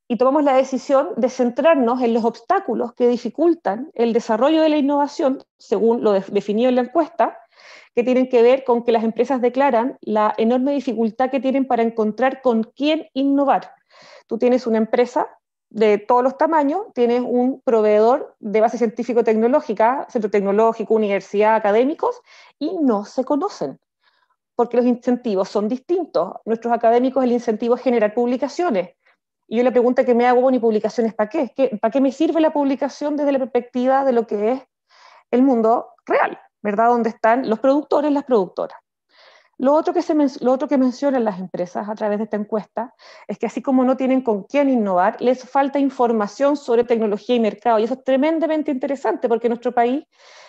y tomamos la decisión de centrarnos en los obstáculos que dificultan el desarrollo de la innovación, según lo definido en la encuesta, que tienen que ver con que las empresas declaran la enorme dificultad que tienen para encontrar con quién innovar. Tú tienes una empresa de todos los tamaños, tienes un proveedor de base científico-tecnológica, centro tecnológico, universidad, académicos, y no se conocen, porque los incentivos son distintos. Nuestros académicos, el incentivo es generar publicaciones. Y yo la pregunta que me hago, bueno, ¿y publicaciones para qué? ¿Para qué me sirve la publicación desde la perspectiva de lo que es el mundo real, ¿verdad? Donde están los productores, las productoras. Lo otro que mencionan las empresas a través de esta encuesta es que así como no tienen con quién innovar, les falta información sobre tecnología y mercado. Y eso es tremendamente interesante porque en nuestro país,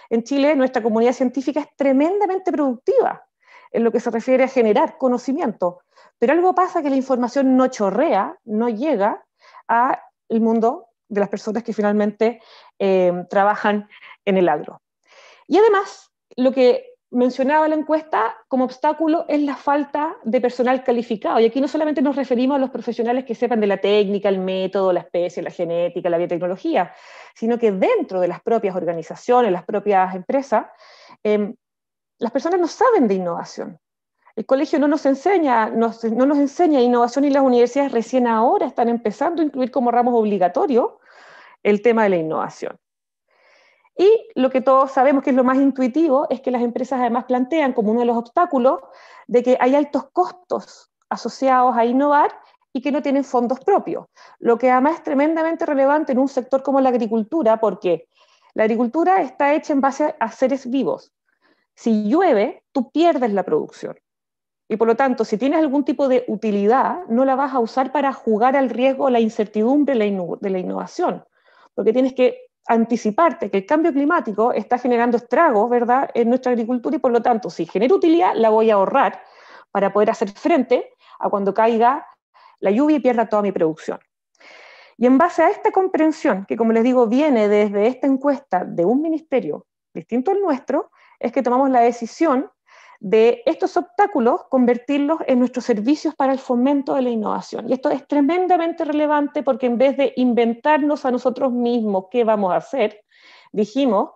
en Chile, nuestra comunidad científica es tremendamente productiva en lo que se refiere a generar conocimiento. Pero algo pasa, que la información no chorrea, no llega al mundo de las personas que finalmente trabajan en el agro. Y además, lo que mencionaba la encuesta como obstáculo es la falta de personal calificado. Y aquí no solamente nos referimos a los profesionales que sepan de la técnica, el método, la especie, la genética, la biotecnología, sino que dentro de las propias organizaciones, las propias empresas, las personas no saben de innovación. El colegio no nos enseña innovación, y las universidades recién ahora están empezando a incluir como ramos obligatorios el tema de la innovación. Y lo que todos sabemos que es lo más intuitivo es que las empresas además plantean como uno de los obstáculos de que hay altos costos asociados a innovar y que no tienen fondos propios, lo que además es tremendamente relevante en un sector como la agricultura, porque la agricultura está hecha en base a seres vivos. Si llueve, tú pierdes la producción. Y por lo tanto, si tienes algún tipo de utilidad, no la vas a usar para jugar al riesgo, la incertidumbre de la innovación, porque tienes que anticiparte que el cambio climático está generando estragos, ¿verdad?, en nuestra agricultura, y por lo tanto, si genera utilidad, la voy a ahorrar para poder hacer frente a cuando caiga la lluvia y pierda toda mi producción. Y en base a esta comprensión, que como les digo, viene desde esta encuesta de un ministerio distinto al nuestro, es que tomamos la decisión de estos obstáculos convertirlos en nuestros servicios para el fomento de la innovación. Y esto es tremendamente relevante porque en vez de inventarnos a nosotros mismos qué vamos a hacer, dijimos,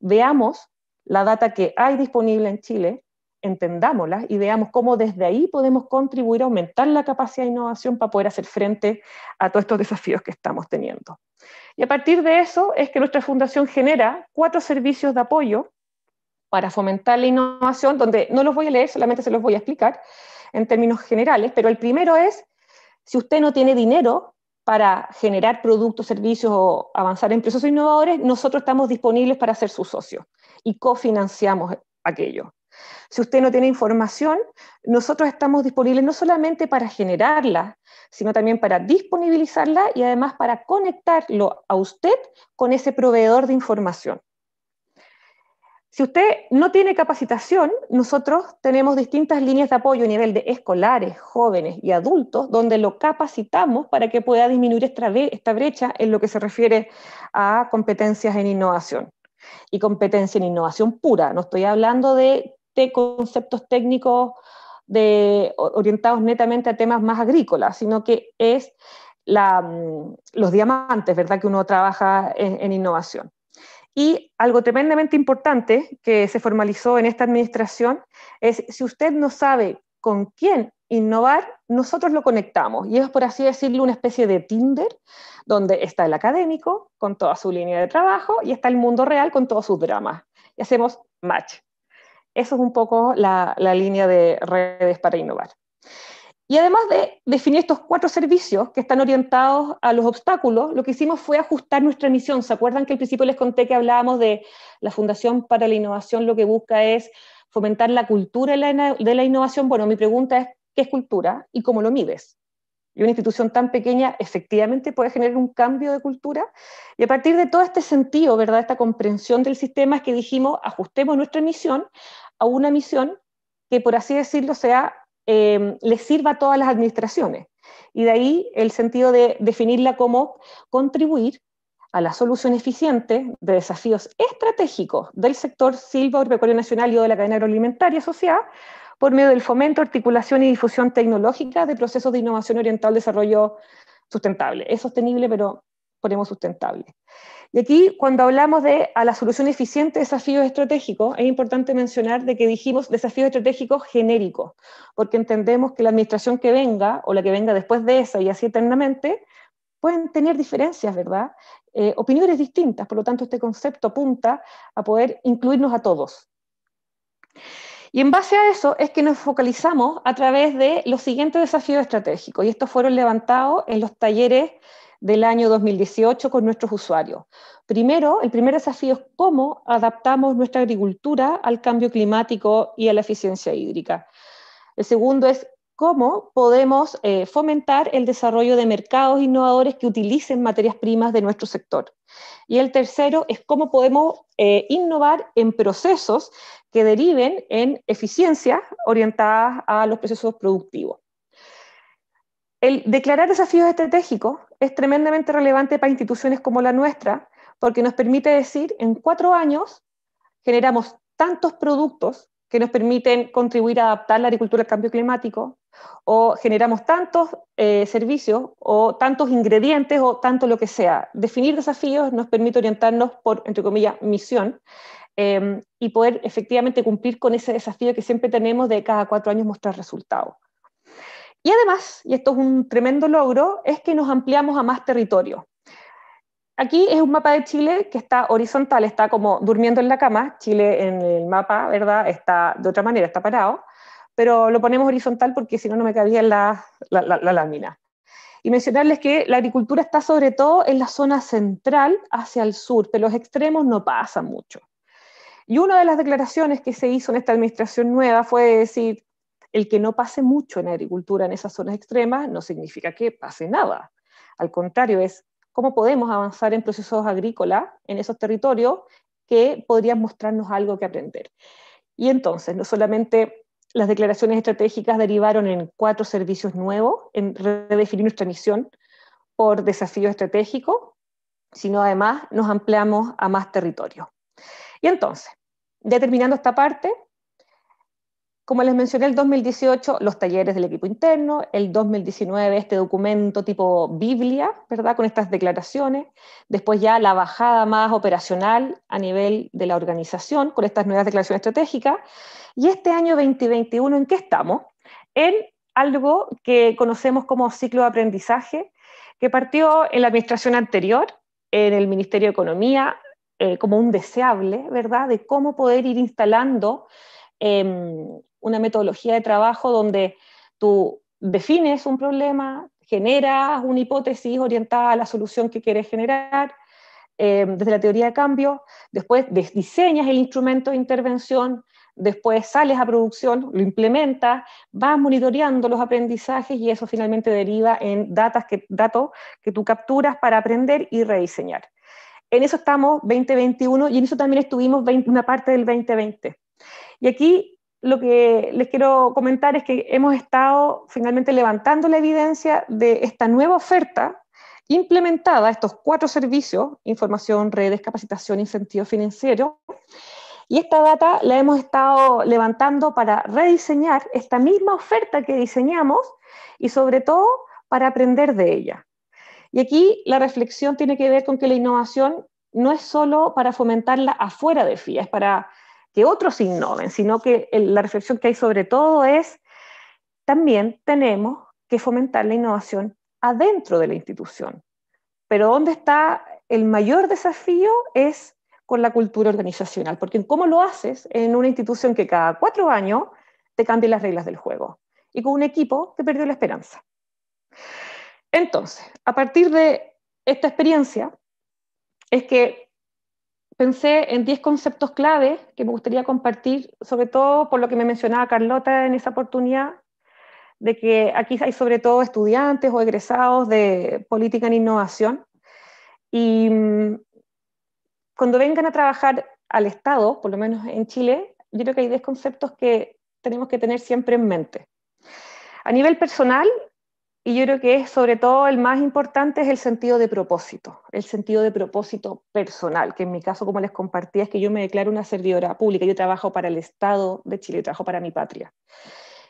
veamos la data que hay disponible en Chile, entendámosla y veamos cómo desde ahí podemos contribuir a aumentar la capacidad de innovación para poder hacer frente a todos estos desafíos que estamos teniendo. Y a partir de eso es que nuestra fundación genera 4 servicios de apoyo para fomentar la innovación, donde no los voy a leer, solamente se los voy a explicar en términos generales, pero el primero es, si usted no tiene dinero para generar productos, servicios o avanzar en procesos innovadores, nosotros estamos disponibles para ser su socio y cofinanciamos aquello. Si usted no tiene información, nosotros estamos disponibles no solamente para generarla, sino también para disponibilizarla y además para conectarlo a usted con ese proveedor de información. Si usted no tiene capacitación, nosotros tenemos distintas líneas de apoyo a nivel de escolares, jóvenes y adultos, donde lo capacitamos para que pueda disminuir esta brecha en lo que se refiere a competencias en innovación. Y competencia en innovación pura, no estoy hablando de conceptos técnicos orientados netamente a temas más agrícolas, sino que es los diamantes, ¿verdad?, que uno trabaja en innovación. Y algo tremendamente importante que se formalizó en esta administración es, si usted no sabe con quién innovar, nosotros lo conectamos. Y es, por así decirlo, una especie de Tinder, donde está el académico con toda su línea de trabajo y está el mundo real con todos sus dramas. Y hacemos match. Eso es un poco la línea de redes para innovar. Y además de definir estos 4 servicios que están orientados a los obstáculos, lo que hicimos fue ajustar nuestra misión. ¿Se acuerdan que al principio les conté que hablábamos de la Fundación para la Innovación? Lo que busca es fomentar la cultura de la innovación. Bueno, mi pregunta es, ¿qué es cultura y cómo lo mides? Y una institución tan pequeña efectivamente puede generar un cambio de cultura. Y a partir de todo este sentido, ¿verdad?, esta comprensión del sistema, es que dijimos, ajustemos nuestra misión a una misión que, por así decirlo, les sirva a todas las administraciones. Y de ahí el sentido de definirla como contribuir a la solución eficiente de desafíos estratégicos del sector silvopecuario nacional y o de la cadena agroalimentaria asociada, por medio del fomento, articulación y difusión tecnológica de procesos de innovación orientada al desarrollo sustentable. Es sostenible, pero ponemos sustentable. Y aquí, cuando hablamos de a la solución eficiente de desafíos estratégicos, es importante mencionar de que dijimos desafíos estratégicos genéricos, porque entendemos que la administración que venga, o la que venga después de esa y así eternamente, pueden tener diferencias, ¿verdad? Opiniones distintas, por lo tanto este concepto apunta a poder incluirnos a todos. Y en base a eso es que nos focalizamos a través de los siguientes desafíos estratégicos, y estos fueron levantados en los talleres del año 2018 con nuestros usuarios. Primero, el primer desafío es cómo adaptamos nuestra agricultura al cambio climático y a la eficiencia hídrica. El segundo es cómo podemos fomentar el desarrollo de mercados innovadores que utilicen materias primas de nuestro sector. Y el tercero es cómo podemos innovar en procesos que deriven en eficiencia orientadas a los procesos productivos. El declarar desafíos estratégicos es tremendamente relevante para instituciones como la nuestra, porque nos permite decir, en 4 años generamos tantos productos que nos permiten contribuir a adaptar la agricultura al cambio climático, o generamos tantos servicios, o tantos ingredientes, o tanto lo que sea. Definir desafíos nos permite orientarnos por, entre comillas, misión, y poder efectivamente cumplir con ese desafío que siempre tenemos de cada 4 años mostrar resultados. Y además, y esto es un tremendo logro, es que nos ampliamos a más territorio. Aquí es un mapa de Chile que está horizontal, está como durmiendo en la cama. Chile en el mapa, ¿verdad?, está de otra manera, está parado, pero lo ponemos horizontal porque si no, no me cabía en la lámina. Y mencionarles que la agricultura está sobre todo en la zona central hacia el sur, pero los extremos no pasan mucho. Y una de las declaraciones que se hizo en esta administración nueva fue decir, el que no pase mucho en agricultura en esas zonas extremas no significa que pase nada. Al contrario, es cómo podemos avanzar en procesos agrícolas en esos territorios que podrían mostrarnos algo que aprender. Y entonces, no solamente las declaraciones estratégicas derivaron en 4 servicios nuevos, en redefinir nuestra misión, por desafío estratégico, sino además nos ampliamos a más territorio. Y entonces, ya terminando esta parte, como les mencioné, el 2018, los talleres del equipo interno, el 2019, este documento tipo Biblia, ¿verdad?, con estas declaraciones, después ya la bajada más operacional a nivel de la organización, con estas nuevas declaraciones estratégicas, y este año 2021, ¿en qué estamos? En algo que conocemos como ciclo de aprendizaje, que partió en la administración anterior, en el Ministerio de Economía, como un deseable, ¿verdad?, de cómo poder ir instalando una metodología de trabajo donde tú defines un problema, generas una hipótesis orientada a la solución que quieres generar, desde la teoría de cambio, después diseñas el instrumento de intervención, después sales a producción, lo implementas, vas monitoreando los aprendizajes y eso finalmente deriva en datos que tú capturas para aprender y rediseñar. En eso estamos 2021 y en eso también estuvimos una parte del 2020. Y aquí lo que les quiero comentar es que hemos estado finalmente levantando la evidencia de esta nueva oferta implementada, estos 4 servicios, información, redes, capacitación, incentivos financieros, y esta data la hemos estado levantando para rediseñar esta misma oferta que diseñamos y sobre todo para aprender de ella. Y aquí la reflexión tiene que ver con que la innovación no es solo para fomentarla afuera de FIA, es para que otros innoven, sino que la reflexión que hay sobre todo es, también tenemos que fomentar la innovación adentro de la institución. Pero ¿dónde está el mayor desafío? Es con la cultura organizacional, porque ¿cómo lo haces en una institución que cada 4 años te cambia las reglas del juego? Y con un equipo que perdió la esperanza. Entonces, a partir de esta experiencia, es que pensé en 10 conceptos clave que me gustaría compartir, sobre todo por lo que me mencionaba Carlota en esa oportunidad, de que aquí hay sobre todo estudiantes o egresados de política en innovación, y cuando vengan a trabajar al Estado, por lo menos en Chile, yo creo que hay 10 conceptos que tenemos que tener siempre en mente. A nivel personal, y yo creo que es sobre todo el más importante, es el sentido de propósito personal, que en mi caso, como les compartí, es que yo me declaro una servidora pública, yo trabajo para el Estado de Chile, yo trabajo para mi patria.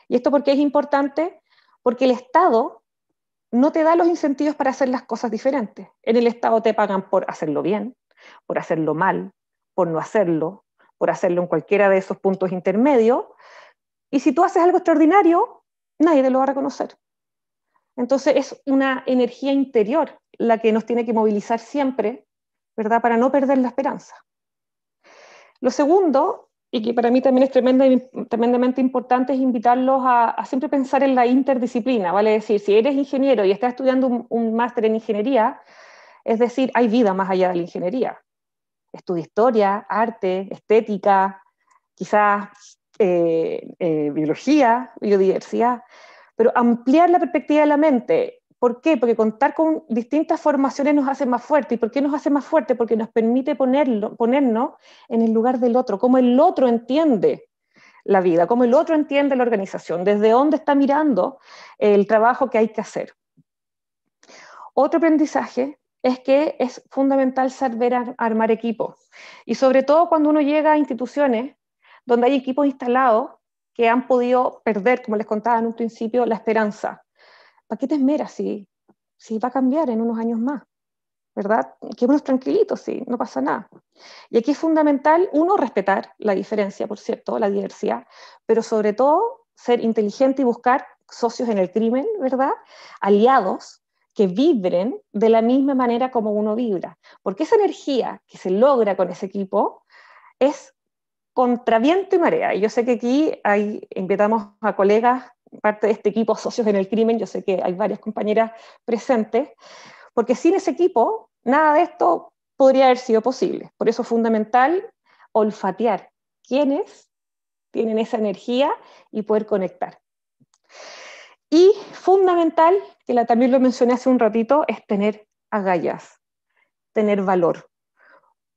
¿Y esto por qué es importante? Porque el Estado no te da los incentivos para hacer las cosas diferentes. En el Estado te pagan por hacerlo bien, por hacerlo mal, por no hacerlo, por hacerlo en cualquiera de esos puntos intermedios, y si tú haces algo extraordinario, nadie te lo va a reconocer. Entonces es una energía interior la que nos tiene que movilizar siempre, ¿verdad?, para no perder la esperanza. Lo segundo, y que para mí también es tremendamente importante, es invitarlos a siempre pensar en la interdisciplina, vale decir, si eres ingeniero y estás estudiando un máster en ingeniería, es decir, hay vida más allá de la ingeniería. Estudia historia, arte, estética, quizás biología, biodiversidad, pero ampliar la perspectiva de la mente. ¿Por qué? Porque contar con distintas formaciones nos hace más fuertes. ¿Y por qué nos hace más fuertes? Porque nos permite ponernos en el lugar del otro, cómo el otro entiende la vida, cómo el otro entiende la organización, desde dónde está mirando el trabajo que hay que hacer. Otro aprendizaje es que es fundamental saber armar equipos. Y sobre todo cuando uno llega a instituciones donde hay equipos instalados que han podido perder, como les contaba en un principio, la esperanza. ¿Para qué te esmeras si va a cambiar en unos años más? ¿Verdad? Quedémonos tranquilitos, sí, no pasa nada. Y aquí es fundamental, uno, respetar la diferencia, por cierto, la diversidad, pero sobre todo ser inteligente y buscar socios en el crimen, ¿verdad? Aliados que vibren de la misma manera como uno vibra. Porque esa energía que se logra con ese equipo es contra viento y marea. Y yo sé que aquí invitamos a colegas, parte de este equipo Socios en el Crimen, yo sé que hay varias compañeras presentes, porque sin ese equipo, nada de esto podría haber sido posible. Por eso es fundamental olfatear quiénes tienen esa energía y poder conectar. Y fundamental, que también lo mencioné hace un ratito, es tener agallas, tener valor.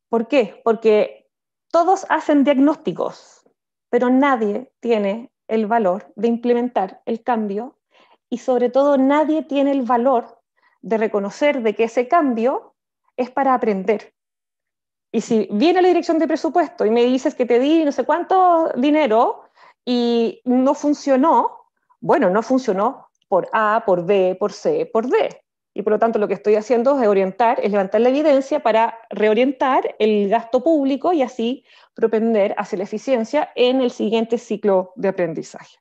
¿Por qué? Porque todos hacen diagnósticos, pero nadie tiene el valor de implementar el cambio y sobre todo nadie tiene el valor de reconocer de que ese cambio es para aprender. Y si viene la dirección de presupuesto y me dices que te di no sé cuánto dinero y no funcionó, bueno, no funcionó por A, por B, por C, por D. Y por lo tanto lo que estoy haciendo es orientar, es levantar la evidencia para reorientar el gasto público y así propender hacia la eficiencia en el siguiente ciclo de aprendizaje.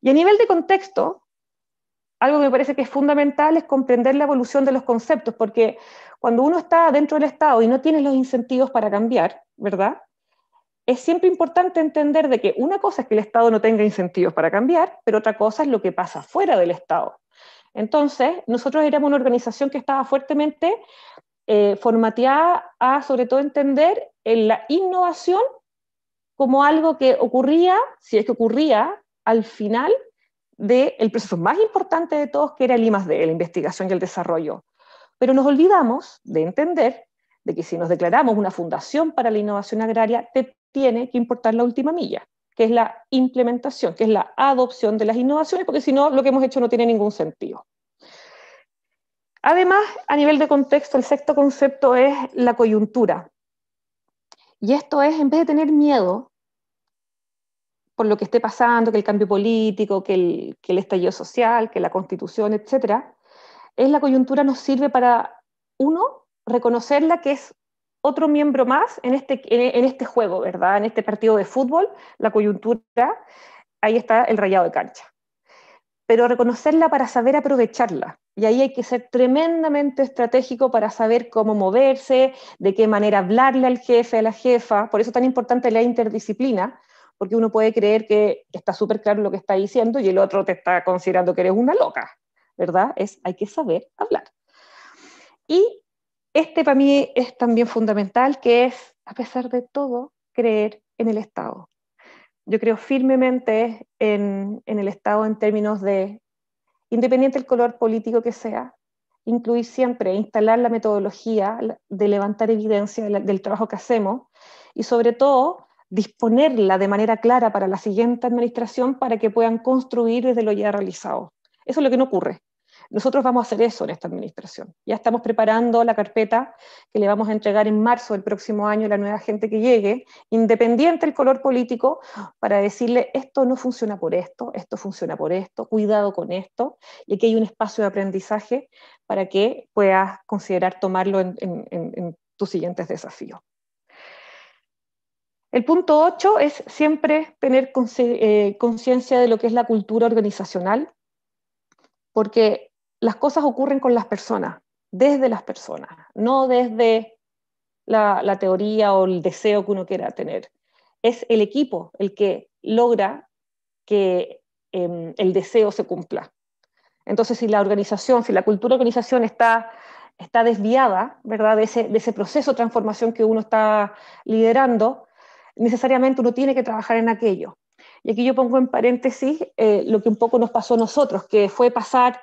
Y a nivel de contexto, algo que me parece que es fundamental es comprender la evolución de los conceptos, porque cuando uno está dentro del Estado y no tiene los incentivos para cambiar, ¿verdad? Es siempre importante entender de que una cosa es que el Estado no tenga incentivos para cambiar, pero otra cosa es lo que pasa fuera del Estado. Entonces, nosotros éramos una organización que estaba fuertemente formateada a, sobre todo, entender la innovación como algo que ocurría, si es que ocurría, al final del proceso más importante de todos, que era el I+D, la investigación y el desarrollo. Pero nos olvidamos de entender de que si nos declaramos una fundación para la innovación agraria, te tiene que importar la última milla, que es la implementación, que es la adopción de las innovaciones, porque si no, lo que hemos hecho no tiene ningún sentido. Además, a nivel de contexto, el sexto concepto es la coyuntura. Y esto es, en vez de tener miedo por lo que esté pasando, que el cambio político, que el estallido social, que la constitución, etcétera, la coyuntura nos sirve para, uno, reconocerla que es otro miembro más en este juego, ¿verdad? En este partido de fútbol, la coyuntura, ahí está el rayado de cancha. Pero reconocerla para saber aprovecharla. Y ahí hay que ser tremendamente estratégico para saber cómo moverse, de qué manera hablarle al jefe, a la jefa. Por eso es tan importante la interdisciplina, porque uno puede creer que está súper claro lo que está diciendo y el otro te está considerando que eres una loca, ¿verdad? Hay que saber hablar. Y para mí es también fundamental, que es, a pesar de todo, creer en el Estado. Yo creo firmemente en el Estado en términos de, independiente del color político que sea, incluir siempre, instalar la metodología de levantar evidencia del trabajo que hacemos y sobre todo disponerla de manera clara para la siguiente administración para que puedan construir desde lo ya realizado. Eso es lo que no ocurre. Nosotros vamos a hacer eso en esta administración. Ya estamos preparando la carpeta que le vamos a entregar en marzo del próximo año a la nueva gente que llegue, independiente del color político, para decirle esto no funciona por esto funciona por esto, cuidado con esto, y aquí hay un espacio de aprendizaje para que puedas considerar tomarlo en tus siguientes desafíos. El punto 8 es siempre tener conciencia de lo que es la cultura organizacional, porque las cosas ocurren con las personas, desde las personas, no desde la teoría o el deseo que uno quiera tener. Es el equipo el que logra que el deseo se cumpla. Entonces, si la organización, si la cultura de organización está desviada, ¿verdad?, de ese proceso de transformación que uno está liderando, necesariamente uno tiene que trabajar en aquello. Y aquí yo pongo en paréntesis lo que un poco nos pasó a nosotros, que fue pasar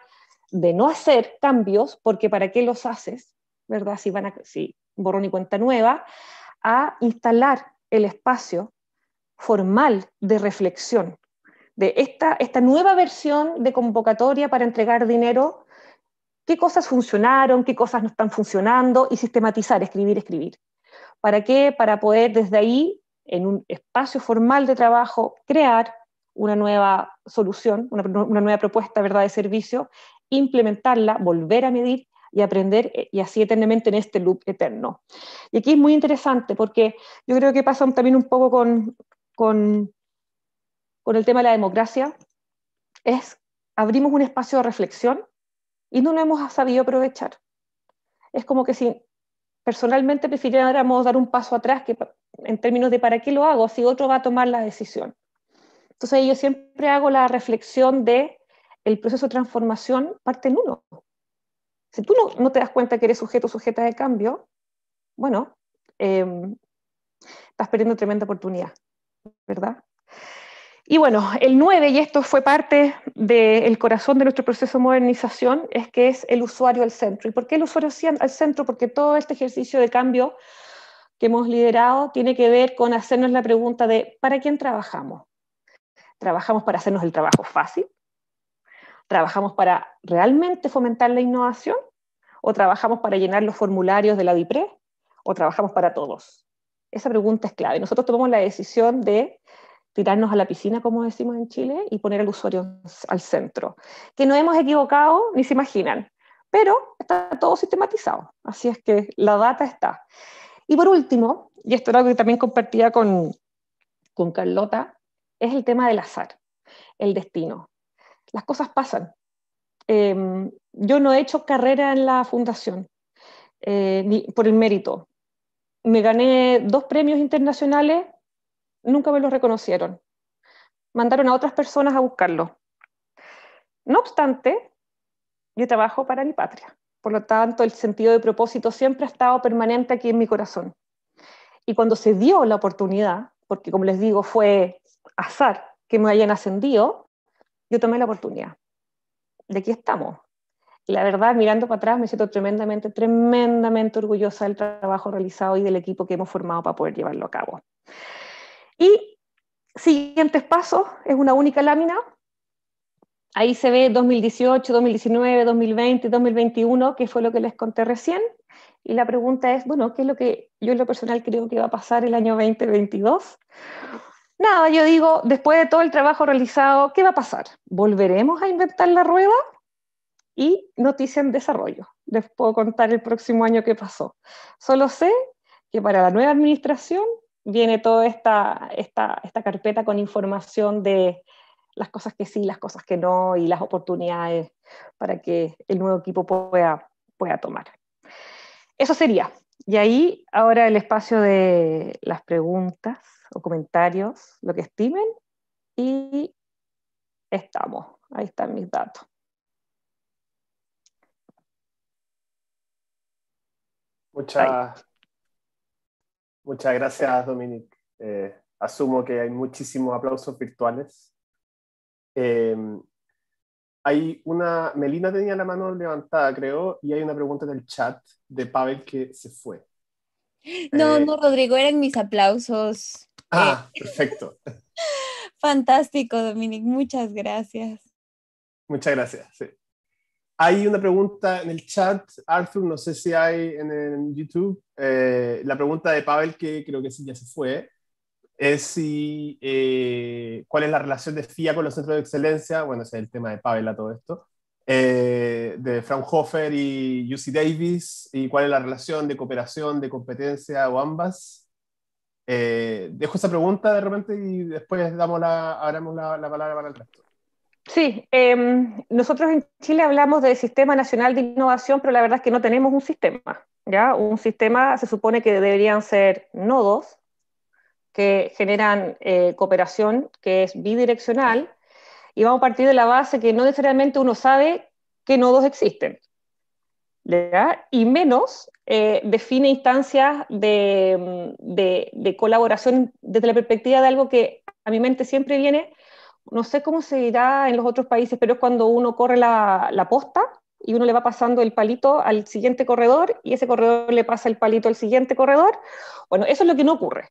de no hacer cambios, porque ¿para qué los haces?, ¿verdad?, si borrón y cuenta nueva, a instalar el espacio formal de reflexión, de esta nueva versión de convocatoria para entregar dinero, qué cosas funcionaron, qué cosas no están funcionando, y sistematizar, escribir. ¿Para qué? Para poder desde ahí, en un espacio formal de trabajo, crear una nueva solución, una nueva propuesta, ¿verdad?, de servicio, implementarla, volver a medir y aprender, y así eternamente en este loop eterno. Y aquí es muy interesante porque yo creo que pasa también un poco con el tema de la democracia, abrimos un espacio de reflexión y no lo hemos sabido aprovechar. Es como que si personalmente prefiriéramos dar un paso atrás que en términos de ¿para qué lo hago si otro va a tomar la decisión? Entonces yo siempre hago la reflexión de el proceso de transformación parte en uno. Si tú no te das cuenta que eres sujeto o sujeta de cambio, bueno, estás perdiendo tremenda oportunidad, ¿verdad? Y bueno, el 9, y esto fue parte del corazón de nuestro proceso de modernización, es que es el usuario al centro. ¿Y por qué el usuario al centro? Porque todo este ejercicio de cambio que hemos liderado tiene que ver con hacernos la pregunta de ¿para quién trabajamos? ¿Trabajamos para hacernos el trabajo fácil? ¿Trabajamos para realmente fomentar la innovación? ¿O trabajamos para llenar los formularios de la DIPRE? ¿O trabajamos para todos? Esa pregunta es clave. Nosotros tomamos la decisión de tirarnos a la piscina, como decimos en Chile, y poner al usuario al centro. Que no hemos equivocado, ni se imaginan, pero está todo sistematizado. Así es que la data está. Y por último, y esto era algo que también compartía con Carlota, es el tema del azar, el destino. Las cosas pasan. Yo no he hecho carrera en la fundación por el mérito. Me gané 2 premios internacionales, nunca me los reconocieron. Mandaron a otras personas a buscarlo. No obstante, yo trabajo para mi patria. Por lo tanto, el sentido de propósito siempre ha estado permanente aquí en mi corazón. Y cuando se dio la oportunidad, porque como les digo, fue azar que me hayan ascendido, yo tomé la oportunidad. De aquí estamos. Y la verdad, mirando para atrás, me siento tremendamente orgullosa del trabajo realizado y del equipo que hemos formado para poder llevarlo a cabo. Y siguientes pasos, es una única lámina. Ahí se ve 2018, 2019, 2020, 2021, que fue lo que les conté recién. Y la pregunta es, bueno, ¿qué es lo que yo en lo personal creo que va a pasar el año 2022? Nada, yo digo, después de todo el trabajo realizado, ¿qué va a pasar? ¿Volveremos a inventar la rueda? Y noticia en desarrollo. Les puedo contar el próximo año qué pasó. Solo sé que para la nueva administración viene toda esta carpeta con información de las cosas que sí, las cosas que no y las oportunidades para que el nuevo equipo pueda tomar. Eso sería. Y ahí ahora el espacio de las preguntas o comentarios, lo que estimen, y estamos. Ahí están mis datos. Muchas gracias, Dominique. Asumo que hay muchísimos aplausos virtuales. Melina tenía la mano levantada, creo, y hay una pregunta en el chat de Pavel que se fue. No, Rodrigo, eran mis aplausos. Perfecto. Fantástico, Dominique, muchas gracias. Muchas gracias, sí. Hay una pregunta en el chat, Arthur, no sé si hay en YouTube. La pregunta de Pavel, que creo que sí ya se fue, es cuál es la relación de FIA con los centros de excelencia. Bueno, ese es el tema de Pavel a todo esto. De Fraunhofer y UC Davis, y cuál es la relación de cooperación, de competencia o ambas. Dejo esa pregunta de repente y después abramos la palabra para el resto. Sí, nosotros en Chile hablamos del Sistema Nacional de Innovación, pero la verdad es que no tenemos un sistema, ¿ya? Un sistema se supone que deberían ser nodos que generan cooperación, que es bidireccional, y vamos a partir de la base que no necesariamente uno sabe qué nodos existen, ¿ya? Y menos define instancias de colaboración desde la perspectiva de algo que a mi mente siempre viene. No sé cómo se dirá en los otros países, pero es cuando uno corre la posta y uno le va pasando el palito al siguiente corredor y ese corredor le pasa el palito al siguiente corredor. Bueno, eso es lo que no ocurre.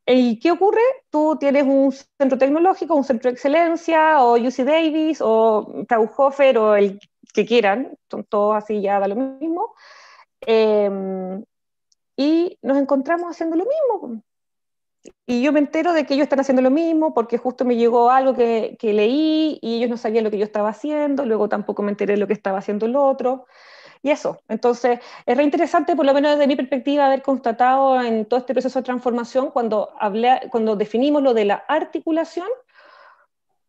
¿Y qué ocurre? Tú tienes un centro tecnológico, un centro de excelencia, o UC Davis, o Fraunhofer, o el que quieran, son todos así, ya da lo mismo. Y nos encontramos haciendo lo mismo. Y yo me entero de que ellos están haciendo lo mismo porque justo me llegó algo que leí y ellos no sabían lo que yo estaba haciendo, luego tampoco me enteré de lo que estaba haciendo el otro, y eso. Entonces, es re interesante, por lo menos desde mi perspectiva, haber constatado en todo este proceso de transformación, cuando definimos lo de la articulación,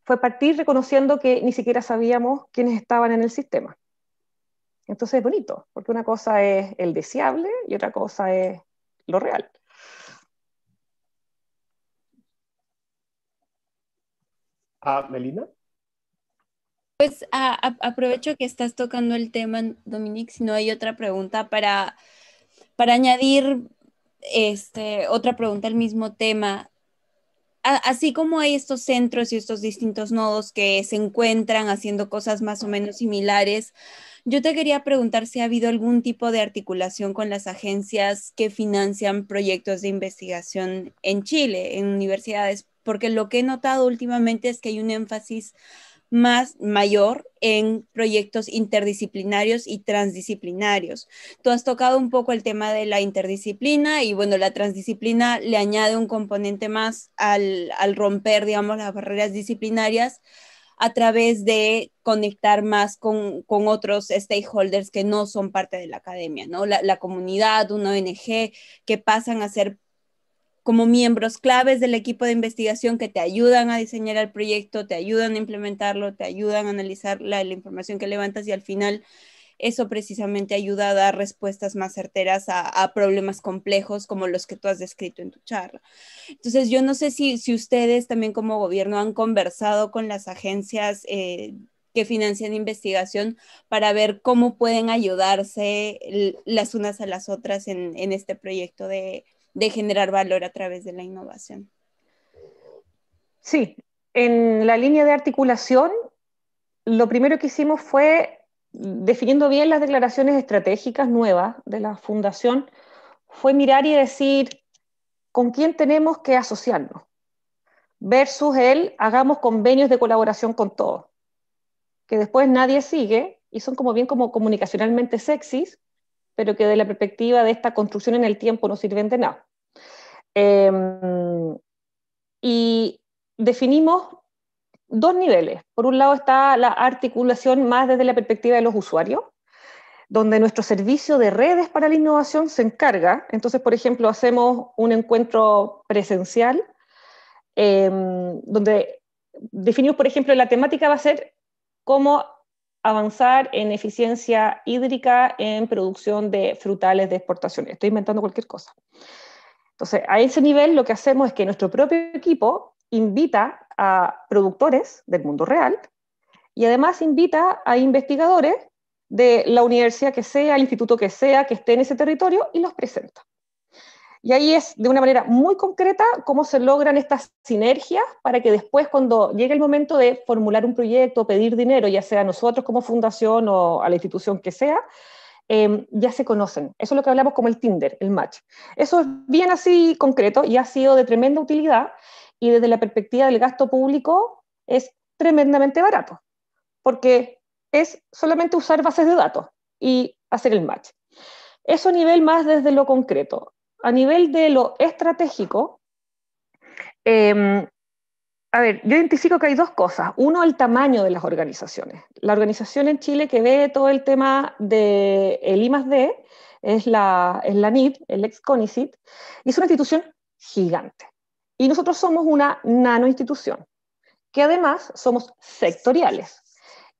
fue partir reconociendo que ni siquiera sabíamos quiénes estaban en el sistema. Entonces es bonito, porque una cosa es el deseable y otra cosa es lo real. Melina. Pues aprovecho que estás tocando el tema, Dominique, si no hay otra pregunta para añadir otra pregunta al mismo tema. Así como hay estos centros y estos distintos nodos que se encuentran haciendo cosas más o menos similares, yo te quería preguntar si ha habido algún tipo de articulación con las agencias que financian proyectos de investigación en Chile, en universidades, porque lo que he notado últimamente es que hay un énfasis mayor en proyectos interdisciplinarios y transdisciplinarios. Tú has tocado un poco el tema de la interdisciplina y bueno, la transdisciplina le añade un componente más al romper, digamos, las barreras disciplinarias a través de conectar más con otros stakeholders que no son parte de la academia, ¿no? La comunidad, una ONG, que pasan a ser como miembros claves del equipo de investigación que te ayudan a diseñar el proyecto, te ayudan a implementarlo, te ayudan a analizar la información que levantas y al final eso precisamente ayuda a dar respuestas más certeras a problemas complejos como los que tú has descrito en tu charla. Entonces, yo no sé si ustedes también como gobierno han conversado con las agencias que financian investigación para ver cómo pueden ayudarse las unas a las otras en este proyecto de generar valor a través de la innovación. Sí, en la línea de articulación, lo primero que hicimos fue, definiendo bien las declaraciones estratégicas nuevas de la fundación, fue mirar y decir con quién tenemos que asociarnos, versus hagamos convenios de colaboración con todos, que después nadie sigue y son como bien como comunicacionalmente sexys, pero que de la perspectiva de esta construcción en el tiempo no sirven de nada. Y definimos dos niveles. Por un lado está la articulación más desde la perspectiva de los usuarios, donde nuestro servicio de redes para la innovación se encarga. Entonces, por ejemplo, hacemos un encuentro presencial, donde definimos, por ejemplo, la temática va a ser cómo avanzar en eficiencia hídrica en producción de frutales de exportación. Estoy inventando cualquier cosa. Entonces, a ese nivel lo que hacemos es que nuestro propio equipo invita a productores del mundo real y además invita a investigadores de la universidad que sea, el instituto que sea, que esté en ese territorio y los presenta. Y ahí es de una manera muy concreta cómo se logran estas sinergias para que después cuando llegue el momento de formular un proyecto, pedir dinero, ya sea a nosotros como fundación o a la institución que sea, ya se conocen. Eso es lo que hablamos como el Tinder, el match. Eso es bien así concreto y ha sido de tremenda utilidad y desde la perspectiva del gasto público es tremendamente barato, porque es solamente usar bases de datos y hacer el match. Eso a nivel más desde lo concreto. A nivel de lo estratégico, a ver, yo identifico que hay dos cosas. Uno, el tamaño de las organizaciones. La organización en Chile que ve todo el tema del I+D es la NID, el ex CONICYT, y es una institución gigante. Y nosotros somos una nano institución, que además somos sectoriales.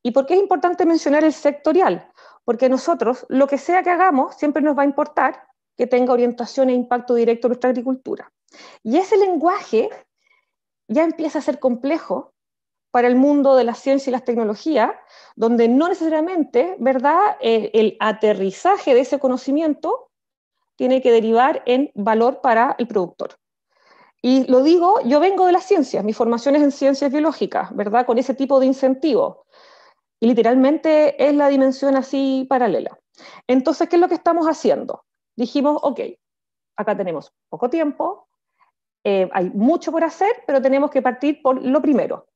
¿Y por qué es importante mencionar el sectorial? Porque nosotros, lo que sea que hagamos, siempre nos va a importar que tenga orientación e impacto directo en nuestra agricultura. Y ese lenguaje ya empieza a ser complejo para el mundo de la ciencia y las tecnologías, donde no necesariamente, ¿verdad?, el aterrizaje de ese conocimiento tiene que derivar en valor para el productor. Y lo digo, yo vengo de las ciencias, mi formación es en ciencias biológicas, ¿verdad?, con ese tipo de incentivos. Y literalmente es la dimensión así paralela. Entonces, ¿qué es lo que estamos haciendo? Dijimos, ok, acá tenemos poco tiempo, hay mucho por hacer, pero tenemos que partir por lo primero.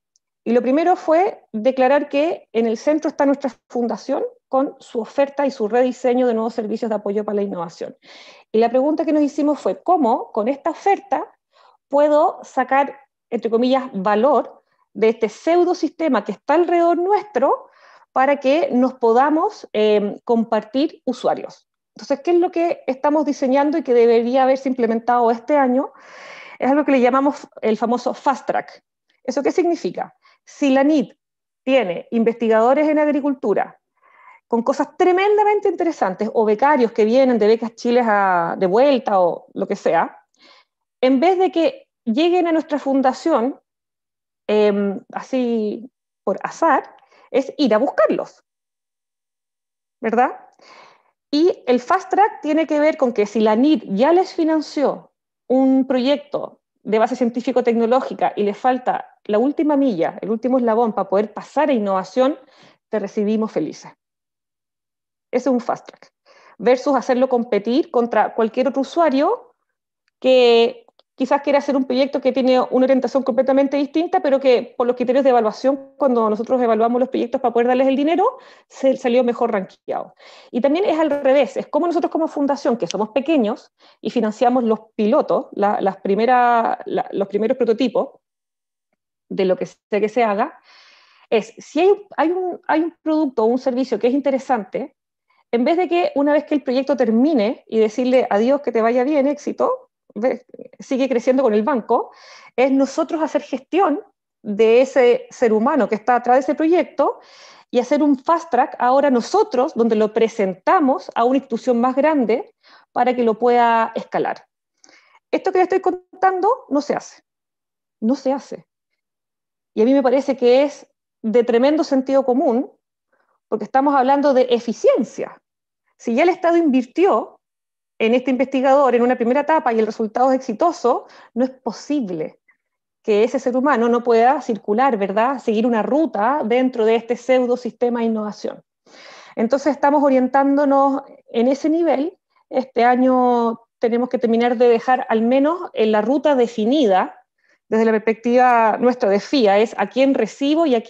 Y lo primero fue declarar que en el centro está nuestra fundación con su oferta y su rediseño de nuevos servicios de apoyo para la innovación. Y la pregunta que nos hicimos fue, ¿cómo con esta oferta puedo sacar, entre comillas, valor de este pseudosistema que está alrededor nuestro para que nos podamos compartir usuarios? Entonces, ¿qué es lo que estamos diseñando y que debería haberse implementado este año? Es algo que le llamamos el famoso Fast Track. ¿Eso qué significa? Si la NID tiene investigadores en agricultura con cosas tremendamente interesantes o becarios que vienen de Becas Chile de vuelta o lo que sea, en vez de que lleguen a nuestra fundación así por azar, es ir a buscarlos, ¿verdad? Y el Fast Track tiene que ver con que si la NID ya les financió un proyecto de base científico-tecnológica y les falta la última milla, el último eslabón para poder pasar a innovación, te recibimos felices. Ese es un Fast Track. Versus hacerlo competir contra cualquier otro usuario que quizás quiere hacer un proyecto que tiene una orientación completamente distinta, pero que por los criterios de evaluación, cuando nosotros evaluamos los proyectos para poder darles el dinero, se salió mejor rankeado. Y también es al revés, es como nosotros como fundación, que somos pequeños y financiamos los pilotos, los primeros prototipos de lo que sea que se haga, es si hay un producto o un servicio que es interesante, en vez de que una vez que el proyecto termine y decirle adiós, que te vaya bien, éxito, sigue creciendo con el banco, es nosotros hacer gestión de ese ser humano que está atrás de ese proyecto y hacer un fast track ahora nosotros, donde lo presentamos a una institución más grande para que lo pueda escalar. Esto que les estoy contando no se hace. No se hace. Y a mí me parece que es de tremendo sentido común, porque estamos hablando de eficiencia. Si ya el Estado invirtió en este investigador en una primera etapa y el resultado es exitoso, no es posible que ese ser humano no pueda circular, ¿verdad? Seguir una ruta dentro de este pseudo sistema de innovación. Entonces estamos orientándonos en ese nivel. Este año tenemos que terminar de dejar al menos en la ruta definida, desde la perspectiva nuestra de FIA, es a quién recibo y a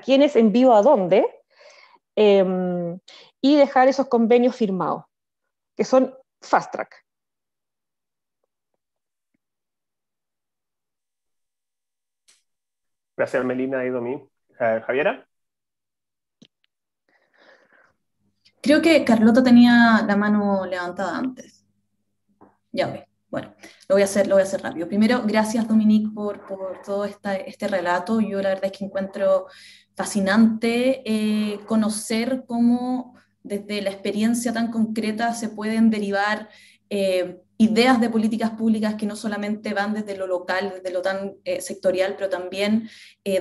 quiénes envío a dónde, y dejar esos convenios firmados, que son fast track. Gracias, Melina y Domi. Javiera. Creo que Carlota tenía la mano levantada antes. Ya ve. Bueno, lo voy a hacer rápido. Primero, gracias, Dominique, por todo este relato. Yo la verdad es que encuentro fascinante conocer cómo desde la experiencia tan concreta se pueden derivar ideas de políticas públicas que no solamente van desde lo local, desde lo tan sectorial, pero también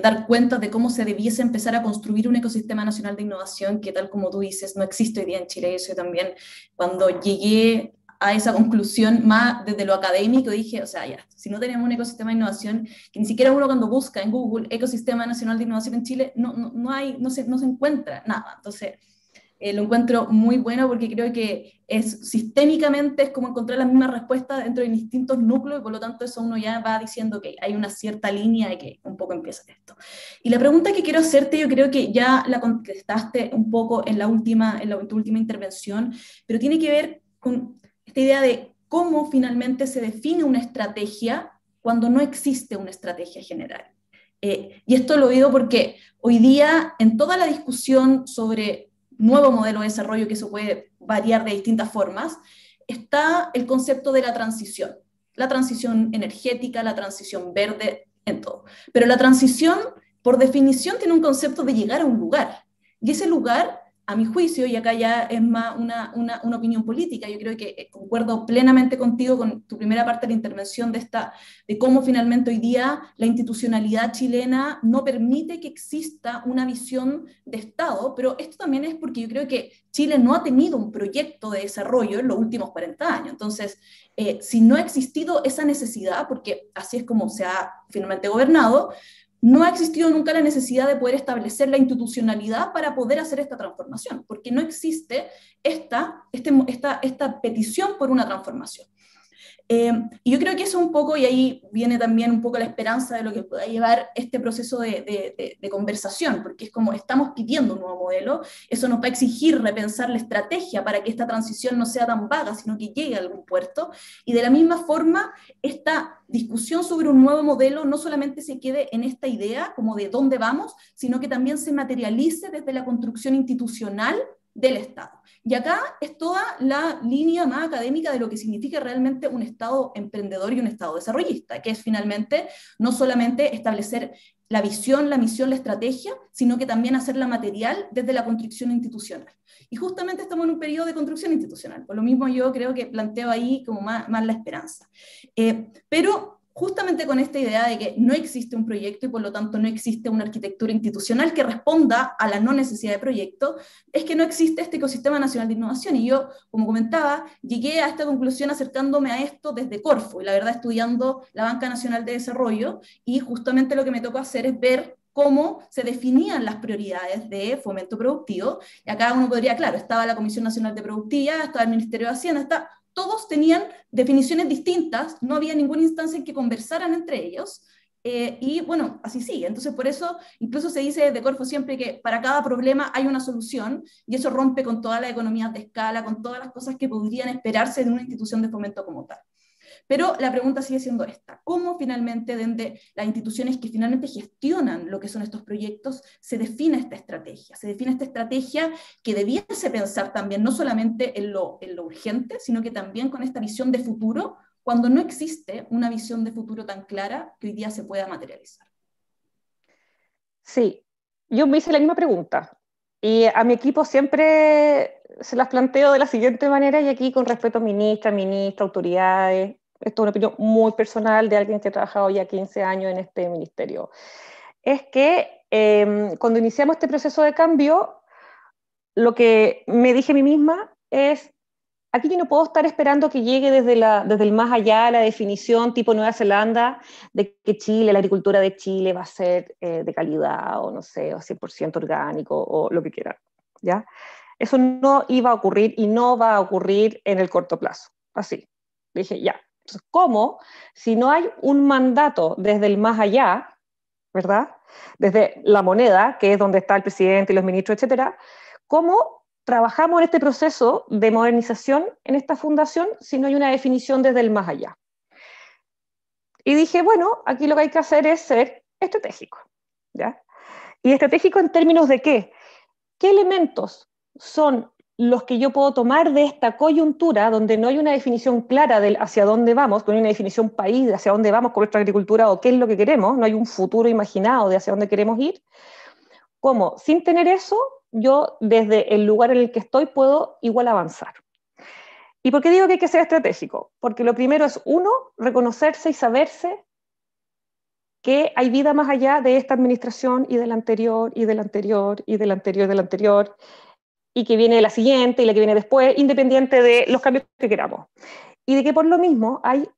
dar cuenta de cómo se debiese empezar a construir un ecosistema nacional de innovación que, tal como tú dices, no existe hoy día en Chile. Eso también, cuando llegué a esa conclusión más desde lo académico, dije, o sea, ya, si no tenemos un ecosistema de innovación, que ni siquiera uno cuando busca en Google Ecosistema Nacional de Innovación en Chile, no se encuentra nada. Entonces, lo encuentro muy bueno porque creo que sistémicamente es como encontrar las mismas respuestas dentro de distintos núcleos y por lo tanto eso uno ya va diciendo que hay una cierta línea y que un poco empieza esto. Y la pregunta que quiero hacerte, yo creo que ya la contestaste un poco en tu última intervención, pero tiene que ver con esta idea de cómo finalmente se define una estrategia cuando no existe una estrategia general. Y esto lo digo porque hoy día en toda la discusión sobre nuevo modelo de desarrollo, que eso puede variar de distintas formas, está el concepto de la transición energética, la transición verde, en todo. Pero la transición, por definición, tiene un concepto de llegar a un lugar, y ese lugar, a mi juicio, y acá ya es más una opinión política, yo creo que concuerdo plenamente contigo con tu primera parte de la intervención de cómo finalmente hoy día la institucionalidad chilena no permite que exista una visión de Estado, pero esto también es porque yo creo que Chile no ha tenido un proyecto de desarrollo en los últimos 40 años. Entonces, si no ha existido esa necesidad, porque así es como se ha finalmente gobernado, no ha existido nunca la necesidad de poder establecer la institucionalidad para poder hacer esta transformación, porque no existe esta petición por una transformación. Y yo creo que eso un poco, y ahí viene también un poco la esperanza de lo que pueda llevar este proceso de conversación, porque es como estamos pidiendo un nuevo modelo, eso nos va a exigir repensar la estrategia para que esta transición no sea tan vaga, sino que llegue a algún puerto, y de la misma forma, esta discusión sobre un nuevo modelo no solamente se quede en esta idea como de dónde vamos, sino que también se materialice desde la construcción institucional del Estado. Y acá es toda la línea más académica de lo que significa realmente un Estado emprendedor y un Estado desarrollista, que es finalmente no solamente establecer la visión, la misión, la estrategia, sino que también hacerla material desde la construcción institucional. Y justamente estamos en un periodo de construcción institucional, por lo mismo yo creo que planteo ahí como más la esperanza. Pero justamente con esta idea de que no existe un proyecto y por lo tanto no existe una arquitectura institucional que responda a la no necesidad de proyecto, es que no existe este ecosistema nacional de innovación. Y yo, como comentaba, llegué a esta conclusión acercándome a esto desde Corfo, y la verdad estudiando la Banca Nacional de Desarrollo, y justamente lo que me tocó hacer es ver cómo se definían las prioridades de fomento productivo, y acá uno podría, claro, estaba la Comisión Nacional de Productividad, estaba el Ministerio de Hacienda, está todos tenían definiciones distintas, no había ninguna instancia en que conversaran entre ellos, y bueno, así sigue. Entonces, por eso incluso se dice desde Corfo siempre que para cada problema hay una solución, y eso rompe con todas las economías de escala, con todas las cosas que podrían esperarse de una institución de fomento como tal. Pero la pregunta sigue siendo esta: ¿cómo finalmente desde las instituciones que finalmente gestionan lo que son estos proyectos se define esta estrategia? Se define esta estrategia que debiese pensar también no solamente en lo urgente, sino que también con esta visión de futuro, cuando no existe una visión de futuro tan clara que hoy día se pueda materializar. Sí, yo me hice la misma pregunta y a mi equipo siempre se las planteo de la siguiente manera, y aquí con respeto a ministra, autoridades. Esto es una opinión muy personal de alguien que ha trabajado ya 15 años en este ministerio. Es que cuando iniciamos este proceso de cambio, lo que me dije a mí misma es: aquí yo no puedo estar esperando que llegue desde el más allá la definición tipo Nueva Zelanda de que Chile, la agricultura de Chile va a ser de calidad, o no sé, o 100% orgánico, o lo que quieran, ¿ya? Eso no iba a ocurrir y no va a ocurrir en el corto plazo. Así. Dije, ya. Entonces, ¿cómo? Si no hay un mandato desde el más allá, ¿verdad? Desde la moneda, que es donde está el presidente y los ministros, etcétera, ¿cómo trabajamos en este proceso de modernización en esta fundación si no hay una definición desde el más allá? Y dije, bueno, aquí lo que hay que hacer es ser estratégico, ¿ya? ¿Y estratégico en términos de qué? ¿Qué elementos son los que yo puedo tomar de esta coyuntura donde no hay una definición clara de hacia dónde vamos, no hay una definición país de hacia dónde vamos con nuestra agricultura o qué es lo que queremos, no hay un futuro imaginado de hacia dónde queremos ir? ¿Cómo? Sin tener eso, yo desde el lugar en el que estoy puedo igual avanzar. ¿Y por qué digo que hay que ser estratégico? Porque lo primero es, uno, reconocerse y saberse que hay vida más allá de esta administración y de la anterior, y de la anterior, y de la anterior, y de la anterior, y que viene la siguiente y la que viene después, independiente de los cambios que queramos. Y de que por lo mismo hay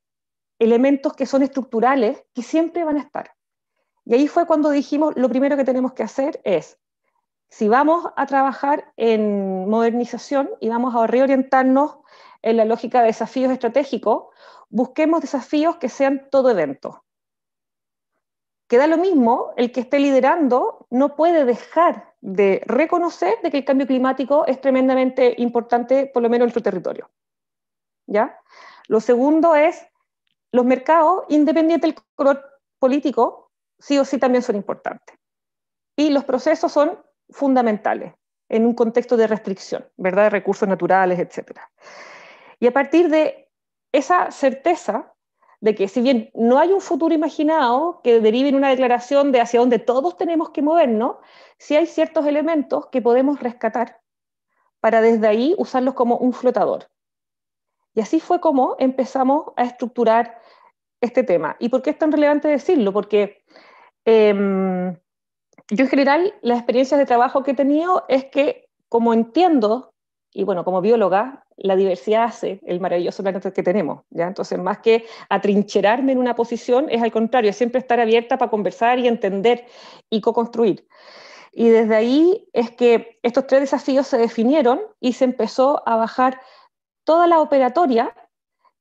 elementos que son estructurales que siempre van a estar. Y ahí fue cuando dijimos, lo primero que tenemos que hacer es, si vamos a trabajar en modernización y vamos a reorientarnos en la lógica de desafíos estratégicos, busquemos desafíos que sean todo evento. Que da lo mismo, el que esté liderando no puede dejar de reconocer de que el cambio climático es tremendamente importante, por lo menos en nuestro territorio. ¿Ya? Lo segundo es, los mercados, independiente del color político, sí o sí también son importantes. Y los procesos son fundamentales en un contexto de restricción, ¿verdad? De recursos naturales, etc. Y a partir de esa certeza de que si bien no hay un futuro imaginado que derive en una declaración de hacia dónde todos tenemos que movernos, sí hay ciertos elementos que podemos rescatar para desde ahí usarlos como un flotador. Y así fue como empezamos a estructurar este tema. ¿Y por qué es tan relevante decirlo? Porque yo en general las experiencias de trabajo que he tenido es que, como entiendo, y bueno, como bióloga, la diversidad hace el maravilloso planeta que tenemos, ¿ya? Entonces, más que atrincherarme en una posición, es al contrario, siempre estar abierta para conversar y entender y co-construir. Y desde ahí es que estos 3 desafíos se definieron y se empezó a bajar toda la operatoria,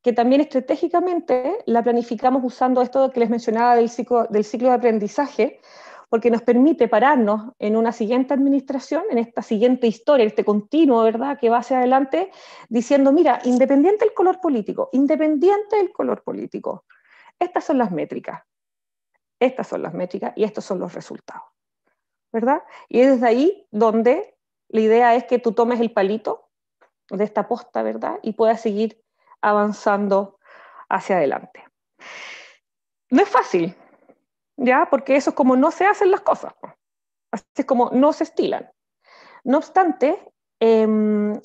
que también estratégicamente la planificamos usando esto que les mencionaba del ciclo de aprendizaje, porque nos permite pararnos en una siguiente administración, en esta siguiente historia, este continuo, ¿verdad?, que va hacia adelante, diciendo, mira, independiente del color político, estas son las métricas y estos son los resultados, ¿verdad? Y es desde ahí donde la idea es que tú tomes el palito de esta posta, ¿verdad?, y puedas seguir avanzando hacia adelante. No es fácil, ¿ya? Porque eso es como no se hacen las cosas, así es como no se estilan. No obstante,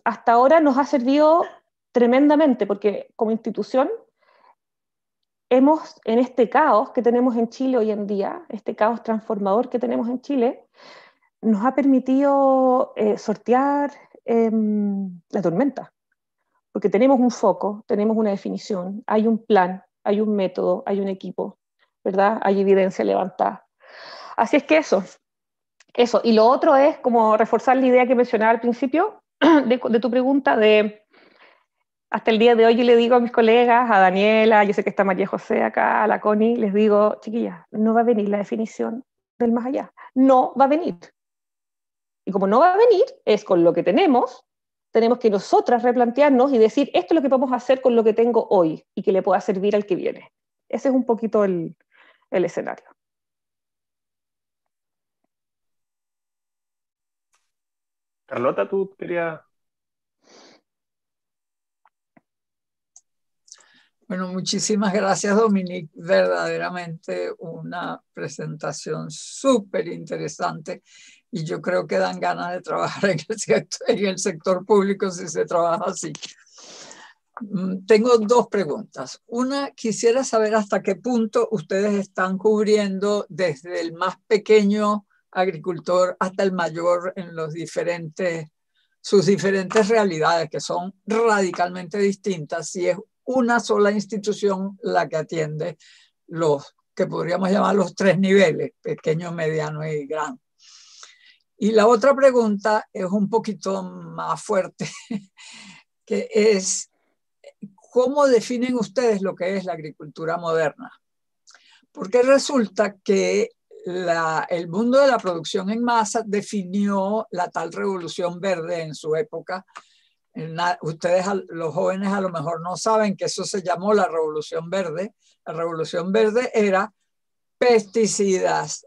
hasta ahora nos ha servido tremendamente, porque como institución hemos, en este caos que tenemos en Chile hoy en día, este caos transformador que tenemos en Chile, nos ha permitido sortear la tormenta, porque tenemos un foco, tenemos una definición, hay un plan, hay un método, hay un equipo, ¿verdad? Hay evidencia levantada. Así es que eso. Y lo otro es como reforzar la idea que mencionaba al principio de tu pregunta de hasta el día de hoy yo le digo a mis colegas, a Daniela, yo sé que está María José acá, a la Connie, les digo, chiquillas, no va a venir la definición del más allá. No va a venir. Y como no va a venir, es con lo que tenemos que nosotras replantearnos y decir, esto es lo que vamos a hacer con lo que tengo hoy y que le pueda servir al que viene. Ese es un poquito el escenario. Carlota, tú querías... Bueno, muchísimas gracias, Dominique. Verdaderamente una presentación súper interesante y yo creo que dan ganas de trabajar en el sector público si se trabaja así. Tengo dos preguntas. Una, quisiera saber hasta qué punto ustedes están cubriendo desde el más pequeño agricultor hasta el mayor en sus diferentes realidades, que son radicalmente distintas. Si es una sola institución la que atiende los que podríamos llamar los tres niveles, pequeño, mediano y grande. Y la otra pregunta es un poquito más fuerte, que es, ¿cómo definen ustedes lo que es la agricultura moderna? Porque resulta que el mundo de la producción en masa definió la tal revolución verde en su época. Ustedes, los jóvenes, a lo mejor no saben que eso se llamó la revolución verde. La revolución verde era pesticidas,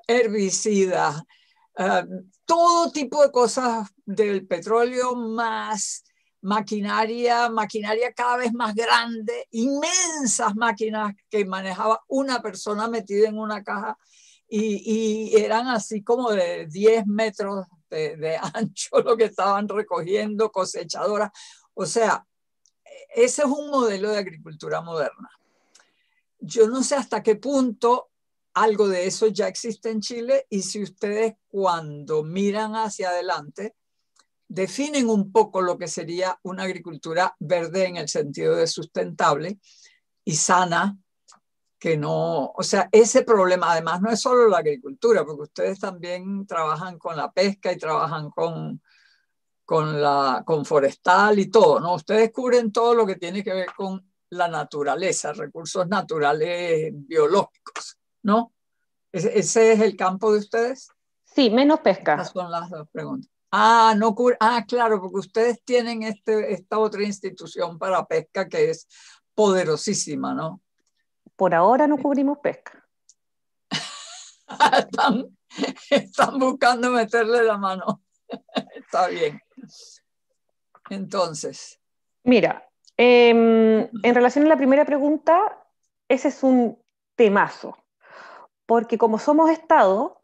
herbicidas, todo tipo de cosas del petróleo, más maquinaria cada vez más grande, inmensas máquinas que manejaba una persona metida en una caja y eran así como de 10 metros de ancho lo que estaban recogiendo, cosechadoras. O sea, ese es un modelo de agricultura moderna. Yo no sé hasta qué punto algo de eso ya existe en Chile y si ustedes cuando miran hacia adelante definen un poco lo que sería una agricultura verde en el sentido de sustentable y sana, que no, o sea, ese problema además no es solo la agricultura, porque ustedes también trabajan con la pesca y trabajan con forestal y todo, ¿no? Ustedes cubren todo lo que tiene que ver con la naturaleza, recursos naturales biológicos, ¿no? ¿Ese es el campo de ustedes? Sí, menos pesca. Estas son las dos preguntas. Claro, porque ustedes tienen esta otra institución para pesca que es poderosísima, ¿no? Por ahora no cubrimos pesca. Están buscando meterle la mano. Está bien. Entonces. Mira, en relación a la primera pregunta, ese es un temazo. Porque como somos Estado,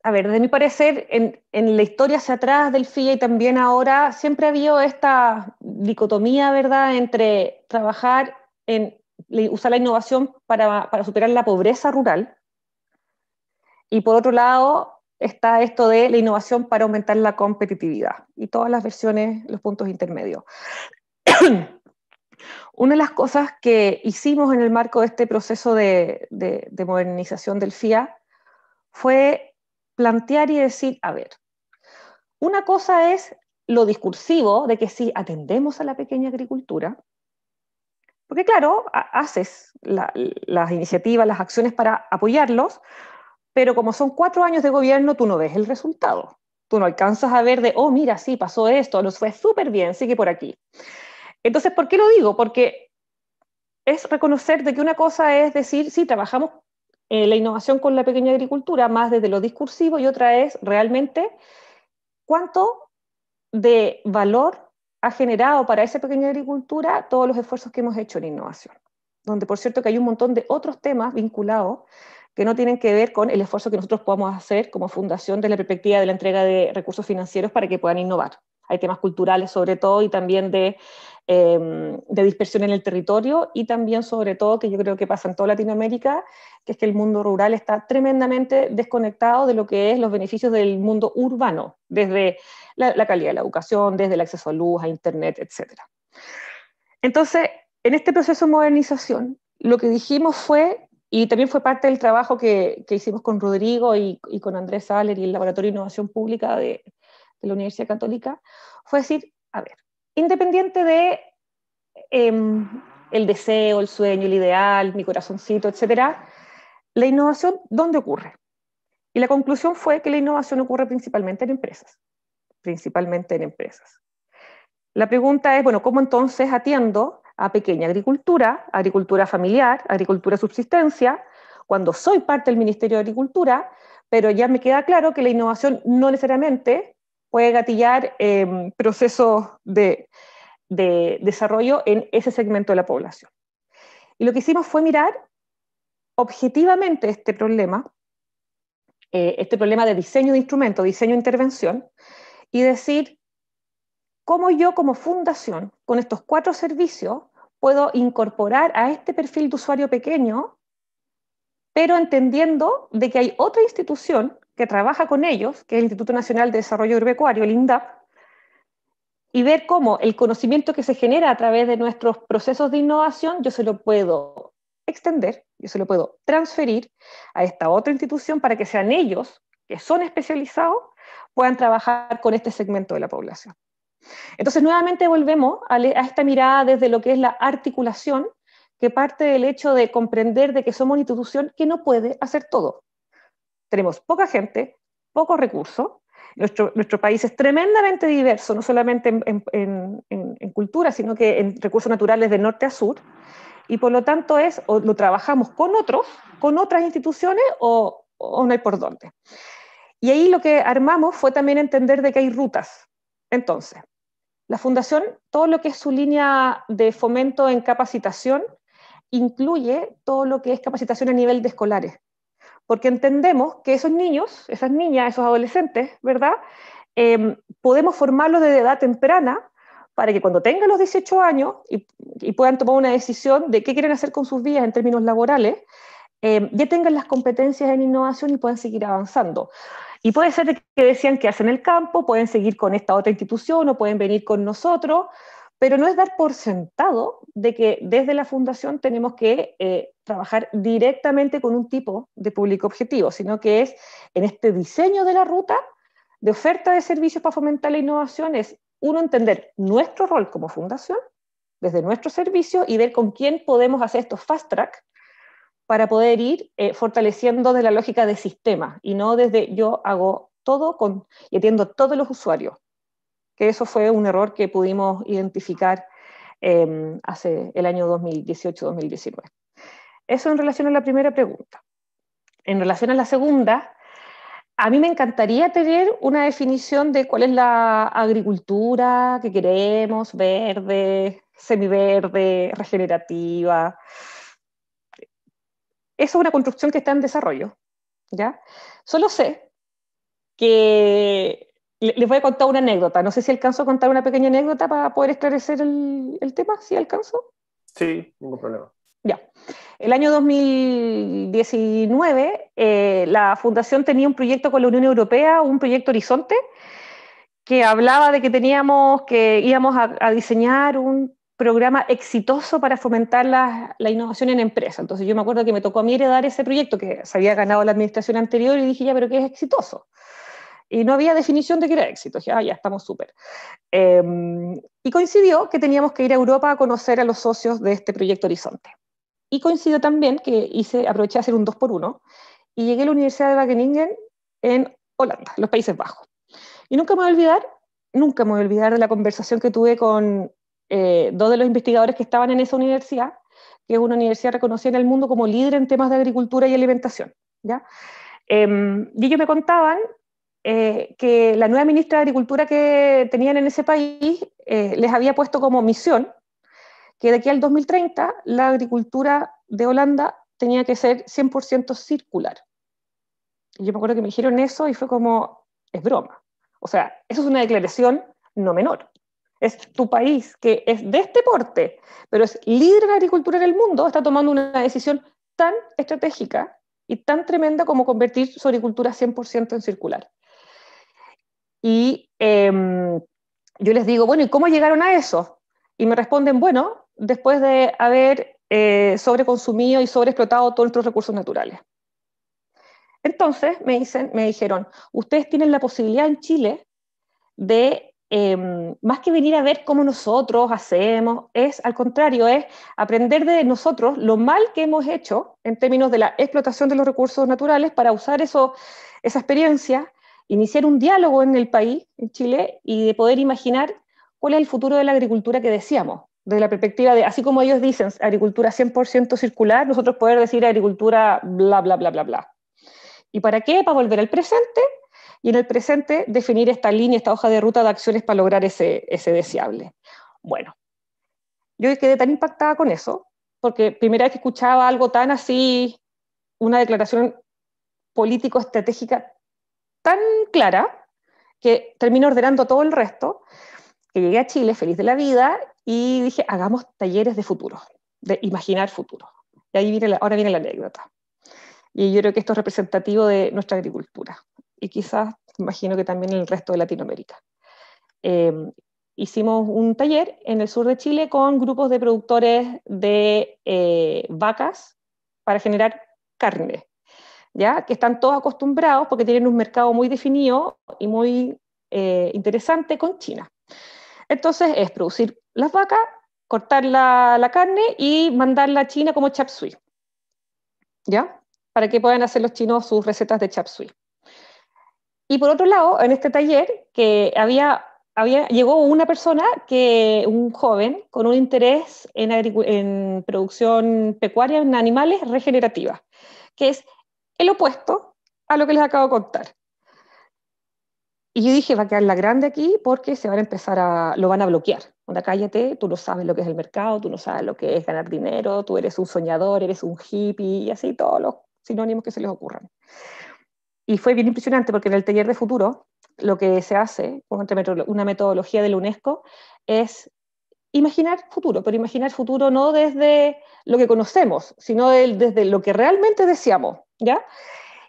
a ver, desde mi parecer, en la historia hacia atrás del FIA y también ahora, siempre ha habido esta dicotomía, ¿verdad?, entre trabajar usar la innovación para superar la pobreza rural, y por otro lado está esto de la innovación para aumentar la competitividad, y todas las versiones, los puntos intermedios. Una de las cosas que hicimos en el marco de este proceso de modernización del FIA fue plantear y decir, a ver, una cosa es lo discursivo de que sí atendemos a la pequeña agricultura, porque claro, haces las iniciativas, las acciones para apoyarlos, pero como son 4 años de gobierno, tú no ves el resultado. Tú no alcanzas a ver oh, mira, sí, pasó esto, nos fue súper bien, sigue por aquí. Entonces, ¿por qué lo digo? Porque es reconocer de que una cosa es decir, sí, trabajamos la innovación con la pequeña agricultura, más desde lo discursivo, y otra es realmente cuánto de valor ha generado para esa pequeña agricultura todos los esfuerzos que hemos hecho en innovación. Donde, por cierto, que hay un montón de otros temas vinculados que no tienen que ver con el esfuerzo que nosotros podamos hacer como fundación desde la perspectiva de la entrega de recursos financieros para que puedan innovar. Hay temas culturales sobre todo y también de dispersión en el territorio y también sobre todo, que yo creo que pasa en toda Latinoamérica, que es que el mundo rural está tremendamente desconectado de lo que es los beneficios del mundo urbano, desde la calidad de la educación, desde el acceso a luz, a internet, etc. Entonces, en este proceso de modernización, lo que dijimos fue, y también fue parte del trabajo que hicimos con Rodrigo y con Andrés Saller y el Laboratorio de Innovación Pública de de la Universidad Católica, fue decir, a ver, independiente de el deseo, el sueño, el ideal, mi corazoncito, etcétera, la innovación, ¿dónde ocurre? Y la conclusión fue que la innovación ocurre principalmente en empresas. Principalmente en empresas. La pregunta es, bueno, ¿cómo entonces atiendo a pequeña agricultura, agricultura familiar, agricultura de subsistencia, cuando soy parte del Ministerio de Agricultura, pero ya me queda claro que la innovación no necesariamente puede gatillar procesos de desarrollo en ese segmento de la población? Y lo que hicimos fue mirar objetivamente este problema de diseño de instrumento, diseño de intervención, y decir, ¿cómo yo como fundación, con estos 4 servicios, puedo incorporar a este perfil de usuario pequeño, pero entendiendo de que hay otra institución que trabaja con ellos, que es el Instituto Nacional de Desarrollo Agropecuario, el INDAP, y ver cómo el conocimiento que se genera a través de nuestros procesos de innovación, yo se lo puedo extender, yo se lo puedo transferir a esta otra institución para que sean ellos, que son especializados, puedan trabajar con este segmento de la población. Entonces, nuevamente volvemos a esta mirada desde lo que es la articulación, que parte del hecho de comprender de que somos una institución que no puede hacer todo. Tenemos poca gente, pocos recursos, nuestro país es tremendamente diverso, no solamente en cultura, sino que en recursos naturales de norte a sur, y por lo tanto o lo trabajamos con otras instituciones, o no hay por dónde. Y ahí lo que armamos fue también entender de que hay rutas. Entonces, la Fundación, todo lo que es su línea de fomento en capacitación, incluye todo lo que es capacitación a nivel de escolares, porque entendemos que esos niños, esas niñas, esos adolescentes, ¿verdad? Podemos formarlos desde edad temprana para que cuando tengan los 18 años y puedan tomar una decisión de qué quieren hacer con sus vidas en términos laborales, ya tengan las competencias en innovación y puedan seguir avanzando. Y puede ser que decían que hacen el campo, pueden seguir con esta otra institución o pueden venir con nosotros, pero no es dar por sentado de que desde la Fundación tenemos que trabajar directamente con un tipo de público objetivo, sino que es en este diseño de la ruta de oferta de servicios para fomentar la innovación, es uno entender nuestro rol como Fundación, desde nuestro servicio, y ver con quién podemos hacer estos fast track para poder ir fortaleciendo de la lógica de sistema, y no desde yo hago todo y atiendo a todos los usuarios. Que eso fue un error que pudimos identificar hace el año 2018-2019. Eso en relación a la primera pregunta. En relación a la segunda, a mí me encantaría tener una definición de cuál es la agricultura que queremos, verde, semiverde, regenerativa. Eso es una construcción que está en desarrollo, ¿ya? Solo sé que les voy a contar una anécdota. No sé si alcanzo a contar una pequeña anécdota para poder esclarecer el tema. ¿Sí alcanzo? Sí, ningún problema. Ya. El año 2019, la Fundación tenía un proyecto con la Unión Europea, un proyecto Horizonte, que hablaba de que íbamos a diseñar un programa exitoso para fomentar la innovación en empresas. Entonces yo me acuerdo que me tocó a mí heredar ese proyecto que se había ganado la administración anterior, y dije, ya, pero ¿qué es exitoso? Y no había definición de qué era éxito. Dije, ya estamos súper. Y coincidió que teníamos que ir a Europa a conocer a los socios de este proyecto Horizonte. Y coincidió también que aproveché a hacer un 2x1 y llegué a la Universidad de Wageningen en Holanda, los Países Bajos. Y nunca me voy a olvidar de la conversación que tuve con 2 de los investigadores que estaban en esa universidad, que es una universidad reconocida en el mundo como líder en temas de agricultura y alimentación, ¿ya? Y ellos me contaban que la nueva ministra de Agricultura que tenían en ese país les había puesto como misión que de aquí al 2030 la agricultura de Holanda tenía que ser 100% circular. Y yo me acuerdo que me dijeron eso y fue como, es broma. O sea, eso es una declaración no menor. Es tu país, que es de este porte, pero es líder en agricultura en el mundo, está tomando una decisión tan estratégica y tan tremenda como convertir su agricultura 100% en circular. Y yo les digo, bueno, ¿y cómo llegaron a eso? Y me responden, bueno, después de haber sobreconsumido y sobreexplotado todos nuestros recursos naturales. Entonces me dijeron, ustedes tienen la posibilidad en Chile de, más que venir a ver cómo nosotros hacemos, es al contrario, es aprender de nosotros lo mal que hemos hecho en términos de la explotación de los recursos naturales para usar esa experiencia, iniciar un diálogo en el país, en Chile, y de poder imaginar cuál es el futuro de la agricultura que decíamos, desde la perspectiva de, así como ellos dicen, agricultura 100% circular, nosotros poder decir agricultura bla, bla, bla, bla, bla. ¿Y para qué? Para volver al presente, y en el presente definir esta línea, esta hoja de ruta de acciones para lograr ese deseable. Bueno, yo quedé tan impactada con eso, porque primera vez que escuchaba algo tan así, una declaración político-estratégica tan clara, que termino ordenando todo el resto, que llegué a Chile feliz de la vida y dije, hagamos talleres de futuro, de imaginar futuro. Y ahí ahora viene la anécdota. Y yo creo que esto es representativo de nuestra agricultura. Y quizás, imagino que también en el resto de Latinoamérica. Hicimos un taller en el sur de Chile con grupos de productores de vacas para generar carne, ¿ya? Que están todos acostumbrados porque tienen un mercado muy definido y muy interesante con China. Entonces es producir las vacas, cortar la carne y mandarla a China como chop suey, ¿ya? Para que puedan hacer los chinos sus recetas de chop suey. Y por otro lado, en este taller que llegó una persona, un joven, con un interés en producción pecuaria en animales regenerativa, que es el opuesto a lo que les acabo de contar. Y yo dije, va a quedar la grande aquí porque se van a lo van a bloquear. Onda, cállate, tú no sabes lo que es el mercado, tú no sabes lo que es ganar dinero, tú eres un soñador, eres un hippie, y así todos los sinónimos que se les ocurran. Y fue bien impresionante porque en el taller de futuro lo que se hace con una metodología de la UNESCO es imaginar futuro, pero imaginar futuro no desde lo que conocemos, sino desde lo que realmente deseamos, ¿ya?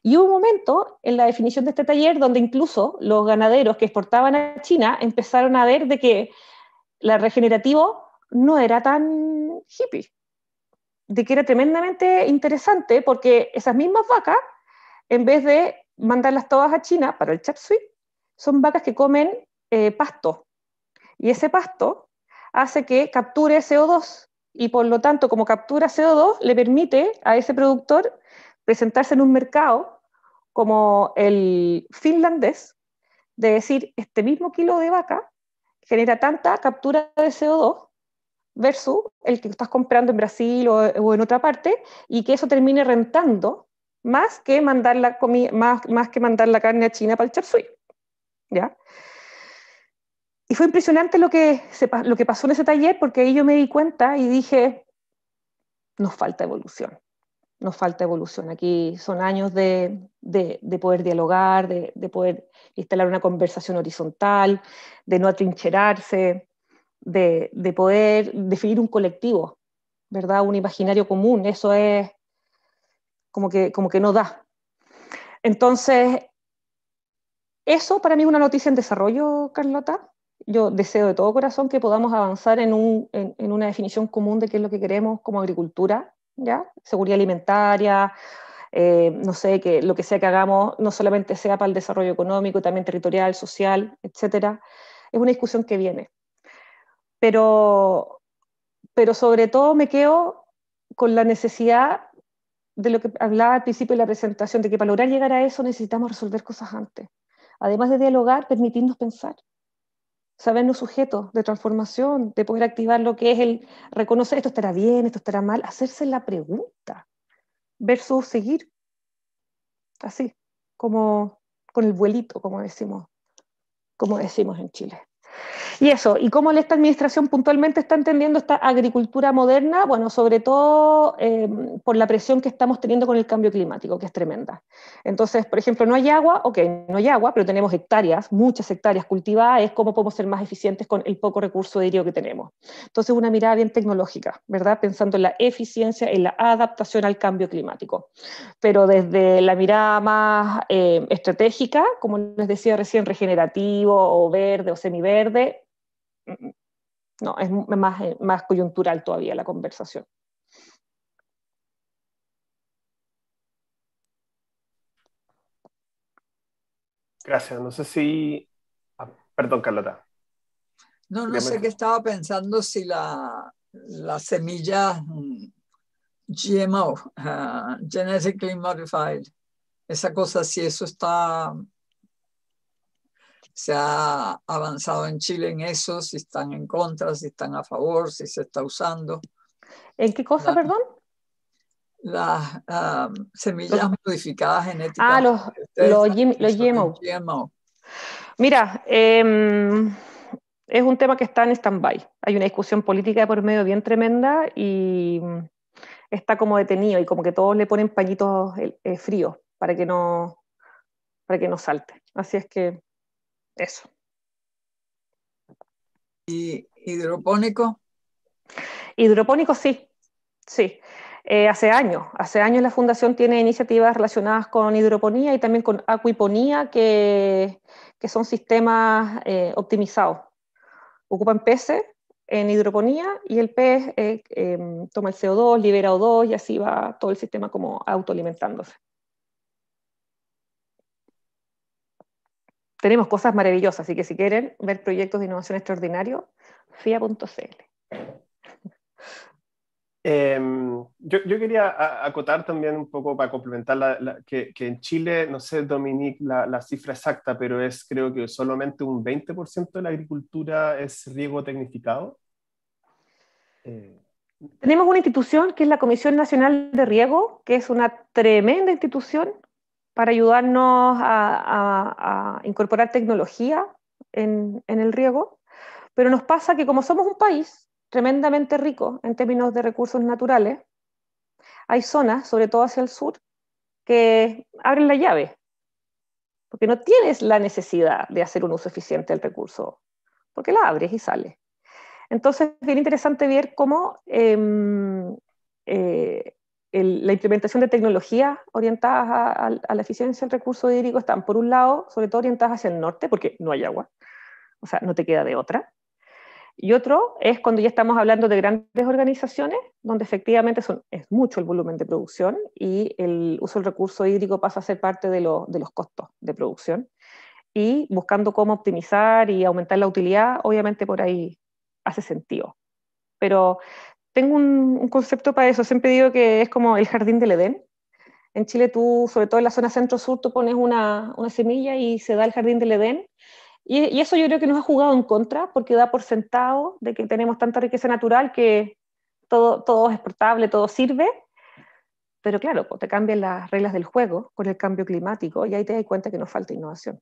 Y hubo un momento en la definición de este taller donde incluso los ganaderos que exportaban a China empezaron a ver de que la regenerativo no era tan hippie, de que era tremendamente interesante porque esas mismas vacas, en vez de mandarlas todas a China para el chop suey, son vacas que comen pasto. Y ese pasto hace que capture CO2 y por lo tanto, como captura CO2, le permite a ese productor presentarse en un mercado como el finlandés, de decir, este mismo kilo de vaca genera tanta captura de CO2 versus el que estás comprando en Brasil o en otra parte, y que eso termine rentando más que mandar más que mandar la carne a China para el chop suey, ¿ya? Y fue impresionante lo que pasó en ese taller, porque ahí yo me di cuenta y dije, nos falta evolución. Nos falta evolución. Aquí son años de poder dialogar, de poder instalar una conversación horizontal, de no atrincherarse, de poder definir un colectivo, ¿verdad? Un imaginario común. Eso es como que no da. Entonces, eso para mí es una noticia en desarrollo, Carlota. Yo deseo de todo corazón que podamos avanzar en una definición común de qué es lo que queremos como agricultura, ¿ya? Seguridad alimentaria, no sé, que lo que sea que hagamos no solamente sea para el desarrollo económico, también territorial, social, etcétera. Es una discusión que viene. Pero sobre todo me quedo con la necesidad de lo que hablaba al principio de la presentación, de que para lograr llegar a eso necesitamos resolver cosas antes. Además de dialogar, permitirnos pensar, sabernos sujetos de transformación, de poder activar lo que es el reconocer esto estará bien, esto estará mal, hacerse la pregunta versus seguir así, como con el vuelito, como decimos en Chile. Y eso, ¿y cómo esta administración puntualmente está entendiendo esta agricultura moderna? Bueno, sobre todo por la presión que estamos teniendo con el cambio climático, que es tremenda. Entonces, por ejemplo, no hay agua, ok, no hay agua, pero tenemos hectáreas, muchas hectáreas cultivadas, es cómo podemos ser más eficientes con el poco recurso hídrico que tenemos. Entonces, una mirada bien tecnológica, ¿verdad? Pensando en la eficiencia, en la adaptación al cambio climático. Pero desde la mirada más estratégica, como les decía recién, regenerativo o verde o semiverde, no, es más coyuntural todavía la conversación. Gracias. No sé si Perdón, Carlota. No sé qué estaba pensando si la semilla GMO, Genetically Modified, esa cosa, si eso se ha avanzado en Chile en eso, si están en contra, si están a favor, si se está usando. ¿En qué cosa, perdón? Las semillas modificadas genéticamente. Los GMO. Mira, es un tema que está en stand-by. Hay una discusión política por medio bien tremenda y está como detenido y como que todos le ponen pañitos fríos para que no salte. Así es que eso. ¿Y hidropónico? Hidropónico sí. Hace años la Fundación tiene iniciativas relacionadas con hidroponía y también con acuiponía, que son sistemas optimizados. Ocupan peces en hidroponía y el pez toma el CO2, libera O2 y así va todo el sistema como autoalimentándose. Tenemos cosas maravillosas, así que si quieren ver proyectos de innovación extraordinarios, fia.cl. Yo quería acotar también un poco para complementar que en Chile, no sé, Dominique, la cifra exacta, pero creo que solamente un 20% de la agricultura es riego tecnificado. Tenemos una institución que es la Comisión Nacional de Riego, que es una tremenda institución para ayudarnos a incorporar tecnología en el riego, pero nos pasa que como somos un país tremendamente rico en términos de recursos naturales, hay zonas, sobre todo hacia el sur, que abren la llave, porque no tienes la necesidad de hacer un uso eficiente del recurso, porque la abres y sale. Entonces, es bien interesante ver cómo la implementación de tecnologías orientadas a la eficiencia del recurso hídrico están, por un lado, sobre todo orientadas hacia el norte, porque no hay agua, o sea, no te queda de otra. Y otro es cuando ya estamos hablando de grandes organizaciones, donde efectivamente es mucho el volumen de producción y el uso del recurso hídrico pasa a ser parte de los costos de producción. Y buscando cómo optimizar y aumentar la utilidad, obviamente por ahí hace sentido. Pero tengo un concepto para eso. Siempre digo que es como el jardín del Edén. En Chile tú, sobre todo en la zona centro-sur, tú pones una semilla y se da el jardín del Edén. Y eso yo creo que nos ha jugado en contra, porque da por sentado de que tenemos tanta riqueza natural que todo es exportable, todo sirve. Pero claro, pues te cambian las reglas del juego con el cambio climático y ahí te das cuenta que nos falta innovación.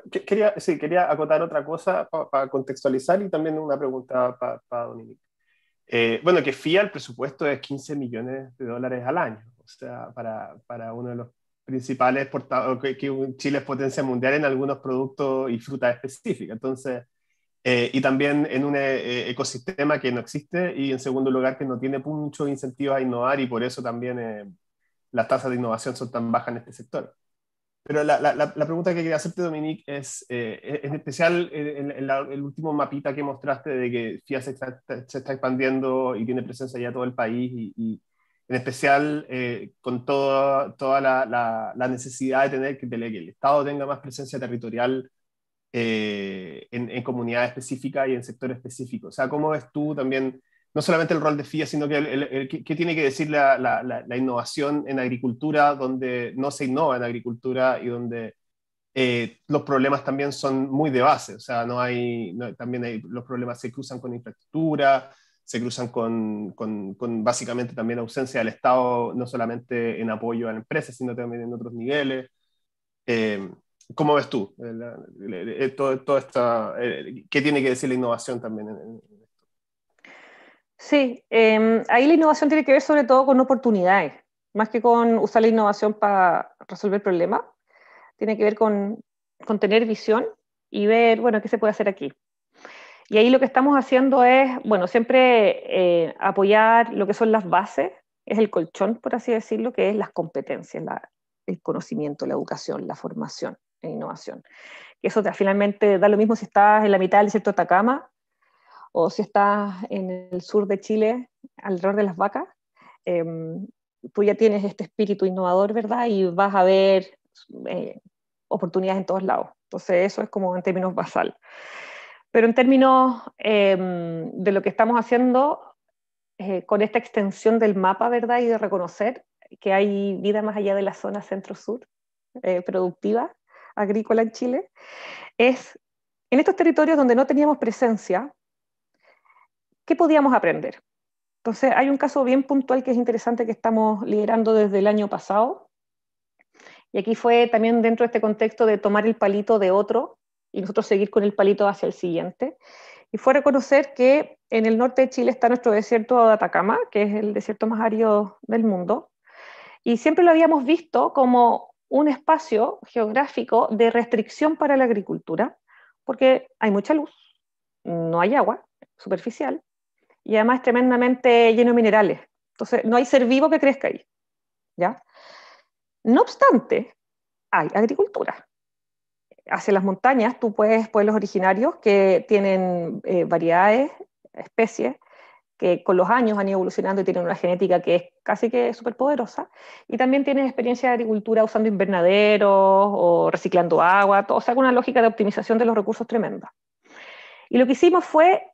Quería acotar otra cosa para contextualizar y también una pregunta para Dominique. Bueno, que FIA, el presupuesto es $15 millones al año, o sea, para uno de los principales exportadores, que Chile es potencia mundial en algunos productos y frutas específicas. Entonces, y también en un ecosistema que no existe y en segundo lugar que no tiene muchos incentivos a innovar y por eso también las tasas de innovación son tan bajas en este sector. Pero la pregunta que quería hacerte, Dominique, es en especial en el último mapita que mostraste de que FIA se está expandiendo y tiene presencia ya en todo el país y en especial con toda la necesidad de tener que el Estado tenga más presencia territorial en comunidades específicas y en sectores específicos. O sea, ¿cómo ves tú también, no solamente el rol de FIA, sino que qué tiene que decir la innovación en agricultura, donde no se innova en agricultura y donde los problemas también son muy de base? O sea, también los problemas se cruzan con infraestructura, se cruzan con básicamente también ausencia del Estado, no solamente en apoyo a la empresa, sino también en otros niveles. ¿Cómo ves tú todo esto? ¿Qué tiene que decir la innovación también en esto? Sí, ahí la innovación tiene que ver sobre todo con oportunidades, más que con usar la innovación para resolver problemas. Tiene que ver con tener visión y ver, bueno, qué se puede hacer aquí. Y ahí lo que estamos haciendo es, bueno, siempre apoyar lo que son las bases, es el colchón, por así decirlo, que es las competencias, el conocimiento, la educación, la formación en innovación. Que eso finalmente da lo mismo si estás en la mitad del desierto de Atacama o si estás en el sur de Chile, alrededor de las vacas. Tú ya tienes este espíritu innovador, ¿verdad? Y vas a ver oportunidades en todos lados. Entonces eso es como en términos basal. Pero en términos de lo que estamos haciendo con esta extensión del mapa, ¿verdad? Y de reconocer que hay vida más allá de la zona centro-sur productiva, agrícola en Chile, es en estos territorios donde no teníamos presencia, ¿qué podíamos aprender? Entonces hay un caso bien puntual que es interesante que estamos liderando desde el año pasado, y aquí fue también dentro de este contexto de tomar el palito de otro y nosotros seguir con el palito hacia el siguiente, y fue reconocer que en el norte de Chile está nuestro desierto de Atacama, que es el desierto más árido del mundo, y siempre lo habíamos visto como un espacio geográfico de restricción para la agricultura, porque hay mucha luz, no hay agua superficial, y además es tremendamente lleno de minerales. Entonces, no hay ser vivo que crezca ahí, ¿ya? No obstante, hay agricultura. Hacia las montañas tú puedes pueblos originarios que tienen variedades, especies, que con los años han ido evolucionando y tienen una genética que es casi que súper poderosa, y también tienes experiencia de agricultura usando invernaderos o reciclando agua, todo, o sea, con una lógica de optimización de los recursos tremenda. Y lo que hicimos fue,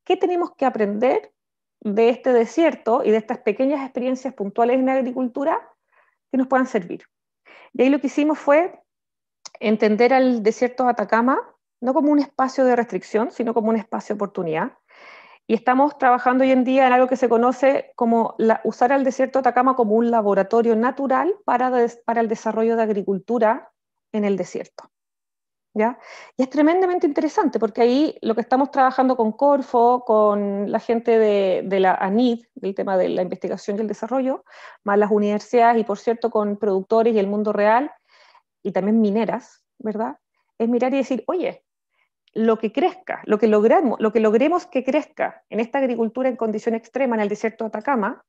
¿qué tenemos que aprender de este desierto y de estas pequeñas experiencias puntuales en la agricultura que nos puedan servir? Y ahí lo que hicimos fue entender al desierto de Atacama no como un espacio de restricción, sino como un espacio de oportunidad. Y estamos trabajando hoy en día en algo que se conoce como usar al desierto de Atacama como un laboratorio natural para el desarrollo de agricultura en el desierto. ¿Ya? Y es tremendamente interesante porque ahí lo que estamos trabajando con Corfo, con la gente de la ANID, del tema de la investigación y el desarrollo, más las universidades y por cierto con productores y el mundo real y también mineras, ¿verdad? Es mirar y decir, oye, lo que crezca, lo que logremos que crezca en esta agricultura en condición extrema en el desierto de Atacama,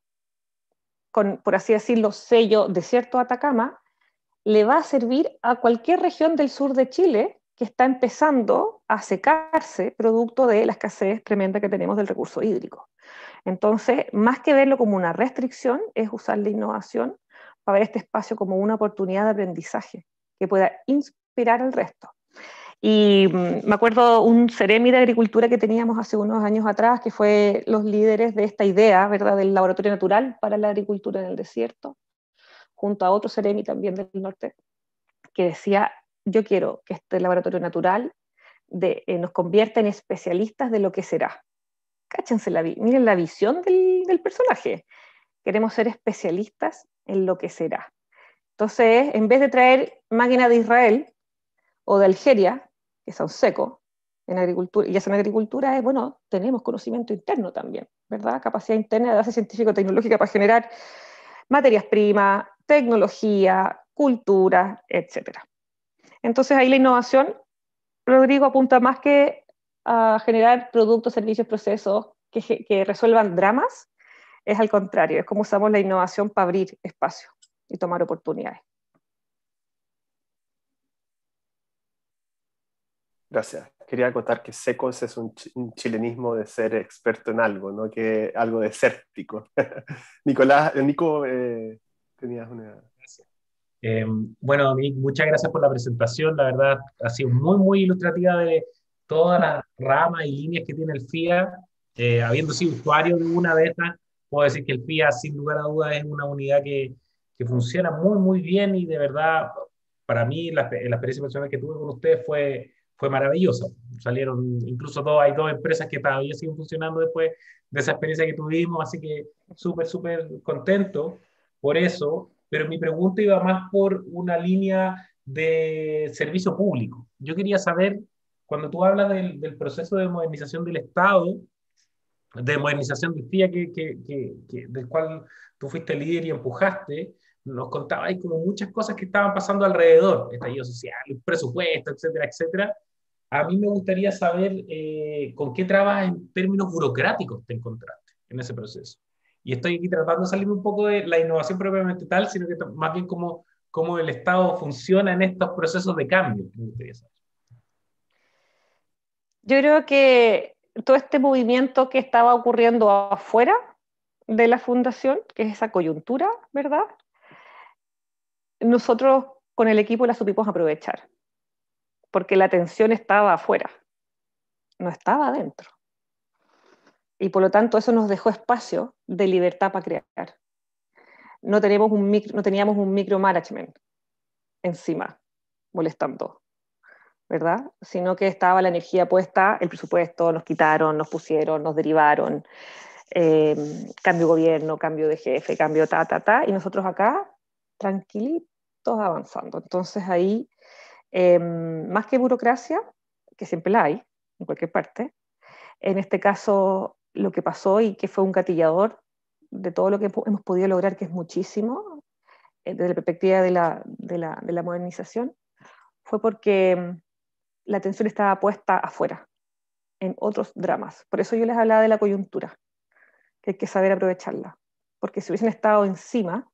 con, por así decirlo, sello desierto de Atacama, le va a servir a cualquier región del sur de Chile que está empezando a secarse producto de la escasez tremenda que tenemos del recurso hídrico. Entonces, más que verlo como una restricción, es usar la innovación para ver este espacio como una oportunidad de aprendizaje que pueda inspirar al resto. Y me acuerdo un Ceremi de Agricultura que teníamos hace unos años atrás, que fue los líderes de esta idea, ¿verdad?, del laboratorio natural para la agricultura en el desierto, junto a otro Ceremi también del norte, que decía, yo quiero que este laboratorio natural nos convierta en especialistas de lo que será. Cáchense, miren la visión del personaje. Queremos ser especialistas en lo que será. Entonces, en vez de traer máquinas de Israel o de Algeria, que son secos en agricultura, y eso en agricultura es, bueno, tenemos conocimiento interno también, ¿verdad? Capacidad interna de base científico-tecnológica para generar materias primas, tecnología, cultura, etc. Entonces ahí la innovación, Rodrigo, apunta más que a generar productos, servicios, procesos que resuelvan dramas, es al contrario, es como usamos la innovación para abrir espacio y tomar oportunidades. Gracias. Quería acotar que secos es un chilenismo de ser experto en algo, no que algo desértico. Nico, tenías una... Bueno, Dominique, muchas gracias por la presentación. La verdad, ha sido muy, muy ilustrativa de todas las ramas y líneas que tiene el FIA. Habiendo sido usuario de una de estas, puedo decir que el FIA, sin lugar a dudas, es una unidad que funciona muy, muy bien y de verdad, para mí, la experiencia personal que tuve con ustedes fue maravillosa. Salieron, incluso hay dos empresas que todavía siguen funcionando después de esa experiencia que tuvimos, así que súper, súper contento por eso. Pero mi pregunta iba más por una línea de servicio público. Yo quería saber, cuando tú hablas del proceso de modernización del Estado, de modernización del FIA, del cual tú fuiste líder y empujaste, nos contabas ahí como muchas cosas que estaban pasando alrededor, estallido social, presupuesto, etcétera, etcétera. A mí me gustaría saber con qué trabas en términos burocráticos te encontraste en ese proceso. Y estoy aquí tratando de salir un poco de la innovación propiamente tal, sino que más bien cómo el Estado funciona en estos procesos de cambio. Me gustaría saber. Yo creo que todo este movimiento que estaba ocurriendo afuera de la fundación, que es esa coyuntura, ¿verdad? Nosotros con el equipo la supimos aprovechar, porque la atención estaba afuera, no estaba adentro. Y por lo tanto eso nos dejó espacio de libertad para crear. No teníamos un micromanagement encima, molestando, ¿verdad? Sino que estaba la energía puesta, el presupuesto, nos quitaron, nos pusieron, nos derivaron, cambio de gobierno, cambio de jefe, cambio y nosotros acá, tranquilitos, avanzando. Entonces ahí, más que burocracia, que siempre la hay, en cualquier parte, en este caso lo que pasó y que fue un gatillador de todo lo que hemos podido lograr, que es muchísimo, desde la perspectiva de la modernización, fue porque la atención estaba puesta afuera, en otros dramas. Por eso yo les hablaba de la coyuntura, que hay que saber aprovecharla, porque si hubiesen estado encima,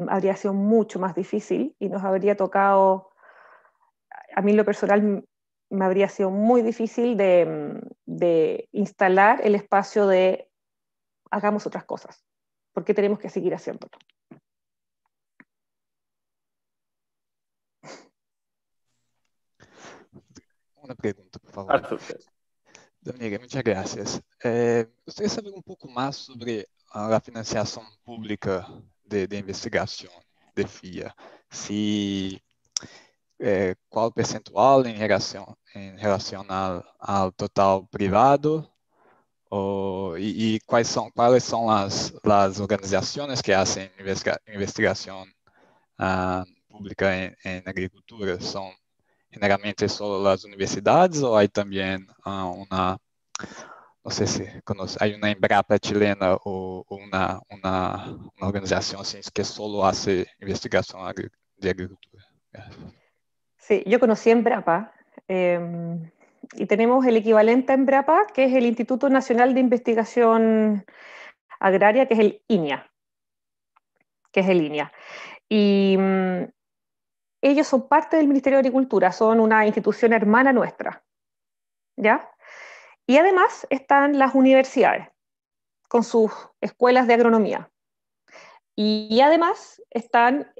habría sido mucho más difícil y nos habría tocado, a mí en lo personal me habría sido muy difícil de instalar el espacio de hagamos otras cosas, porque tenemos que seguir haciéndolo. Una pregunta, por favor. Arthur. Dominica, muchas gracias. Gostaria de saber um pouco mais sobre a financiação pública de investigação de FIA. Se qual o percentual em relação ao total privado, e quais são as organizações que fazem investigação pública em agricultura? São generalmente só as universidades ou há também uma, não sei se conoce, há uma Embrapa chilena ou uma organização assim que só hace investigação de agricultura? Sí, yo conocí Embrapa y tenemos el equivalente a Embrapa, que es el Instituto Nacional de Investigación Agraria, que es el INIA. Y ellos son parte del Ministerio de Agricultura, son una institución hermana nuestra, ¿ya? Y además están las universidades, con sus escuelas de agronomía. Y además están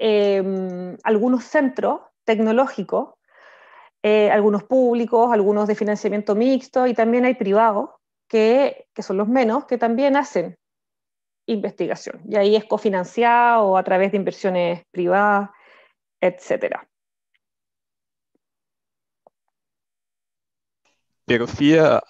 algunos centros tecnológicos, algunos públicos, algunos de financiamiento mixto, y también hay privados, que son los menos, que también hacen investigación. Y ahí es cofinanciado o a través de inversiones privadas, etc. Pero FIA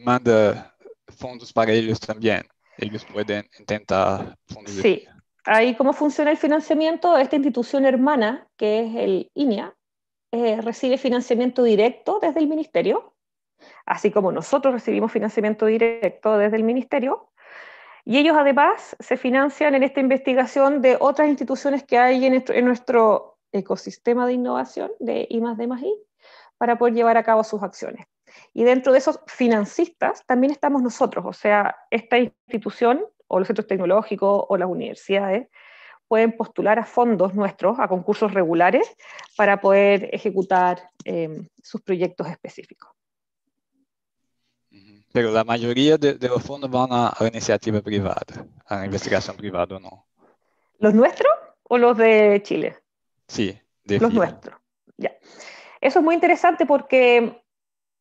manda fondos para ellos también. Ellos pueden intentar fondos de Sí, FIA. ahí cómo funciona el financiamiento. Esta institución hermana, que es el INIA, recibe financiamiento directo desde el ministerio, así como nosotros recibimos financiamiento directo desde el ministerio, y ellos además se financian en esta investigación de otras instituciones que hay en nuestro ecosistema de innovación de I+D+I para poder llevar a cabo sus acciones. Y dentro de esos financistas también estamos nosotros, o sea, esta institución o los centros tecnológicos o las universidades pueden postular a fondos nuestros, a concursos regulares, para poder ejecutar sus proyectos específicos. Pero la mayoría de los fondos van a la iniciativa privada, a la investigación privada, ¿o no? ¿Los nuestros o los de Chile? Sí, de los FIA. nuestros. Ya. Eso es muy interesante porque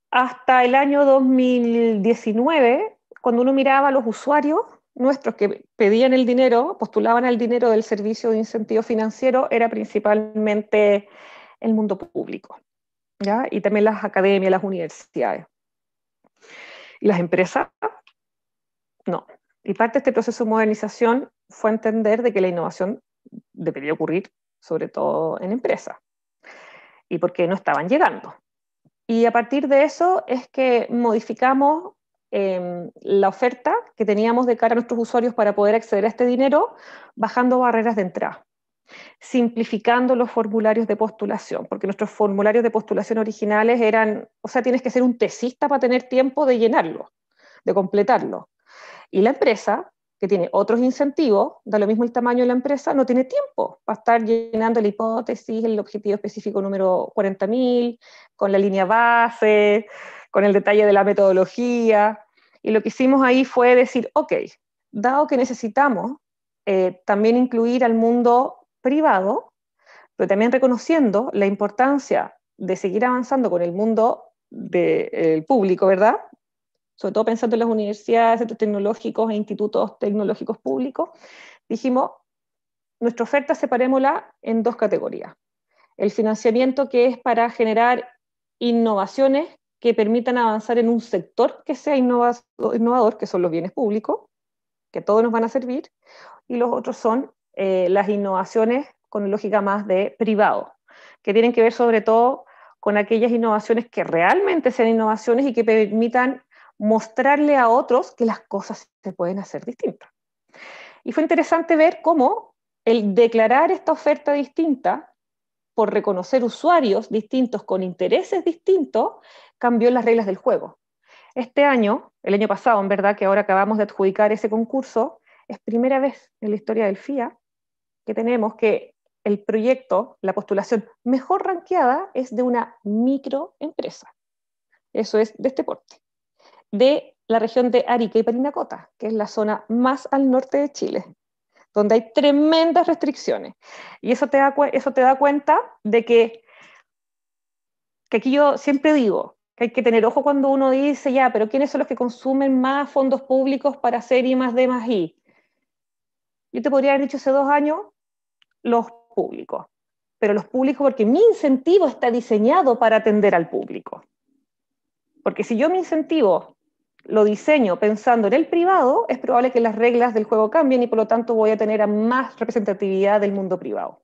hasta el año 2019, cuando uno miraba a los usuarios nuestros que pedían el dinero, postulaban al dinero del servicio de incentivo financiero, era principalmente el mundo público, ¿ya? Y también las academias, las universidades. Y las empresas, no. Y parte de este proceso de modernización fue entender de que la innovación debería ocurrir sobre todo en empresas, y porque no estaban llegando. Y a partir de eso es que modificamos la oferta que teníamos de cara a nuestros usuarios para poder acceder a este dinero, bajando barreras de entrada, simplificando los formularios de postulación, porque nuestros formularios de postulación originales eran, o sea, tienes que ser un tesista para tener tiempo de llenarlo, de completarlo. Y la empresa, que tiene otros incentivos, da lo mismo el tamaño de la empresa, no tiene tiempo para estar llenando la hipótesis, el objetivo específico número 40.000, con la línea base, con el detalle de la metodología. Y lo que hicimos ahí fue decir, ok, dado que necesitamos también incluir al mundo privado, pero también reconociendo la importancia de seguir avanzando con el mundo del público, ¿verdad? Sobre todo pensando en las universidades, centros tecnológicos e institutos tecnológicos públicos, dijimos, nuestra oferta separémosla en dos categorías. El financiamiento, que es para generar innovaciones que permitan avanzar en un sector que sea innovador, que son los bienes públicos, que a todos nos van a servir, y los otros son las innovaciones con lógica más de privado, que tienen que ver sobre todo con aquellas innovaciones que realmente sean innovaciones y que permitan mostrarle a otros que las cosas se pueden hacer distintas. Y fue interesante ver cómo el declarar esta oferta distinta, por reconocer usuarios distintos con intereses distintos, cambió las reglas del juego. Este año, el año pasado, en verdad, que ahora acabamos de adjudicar ese concurso, es primera vez en la historia del FIA que tenemos que el proyecto, la postulación mejor rankeada es de una microempresa. Eso es de este porte. De la región de Arica y Parinacota, que es la zona más al norte de Chile, donde hay tremendas restricciones. Y eso te da cuenta de que aquí yo siempre digo que hay que tener ojo cuando uno dice, ya, pero ¿quiénes son los que consumen más fondos públicos para hacer I+D+I? Yo te podría haber dicho hace 2 años, los públicos. Pero los públicos porque mi incentivo está diseñado para atender al público. Porque si yo mi incentivo lo diseño pensando en el privado, es probable que las reglas del juego cambien y por lo tanto voy a tener a más representatividad del mundo privado.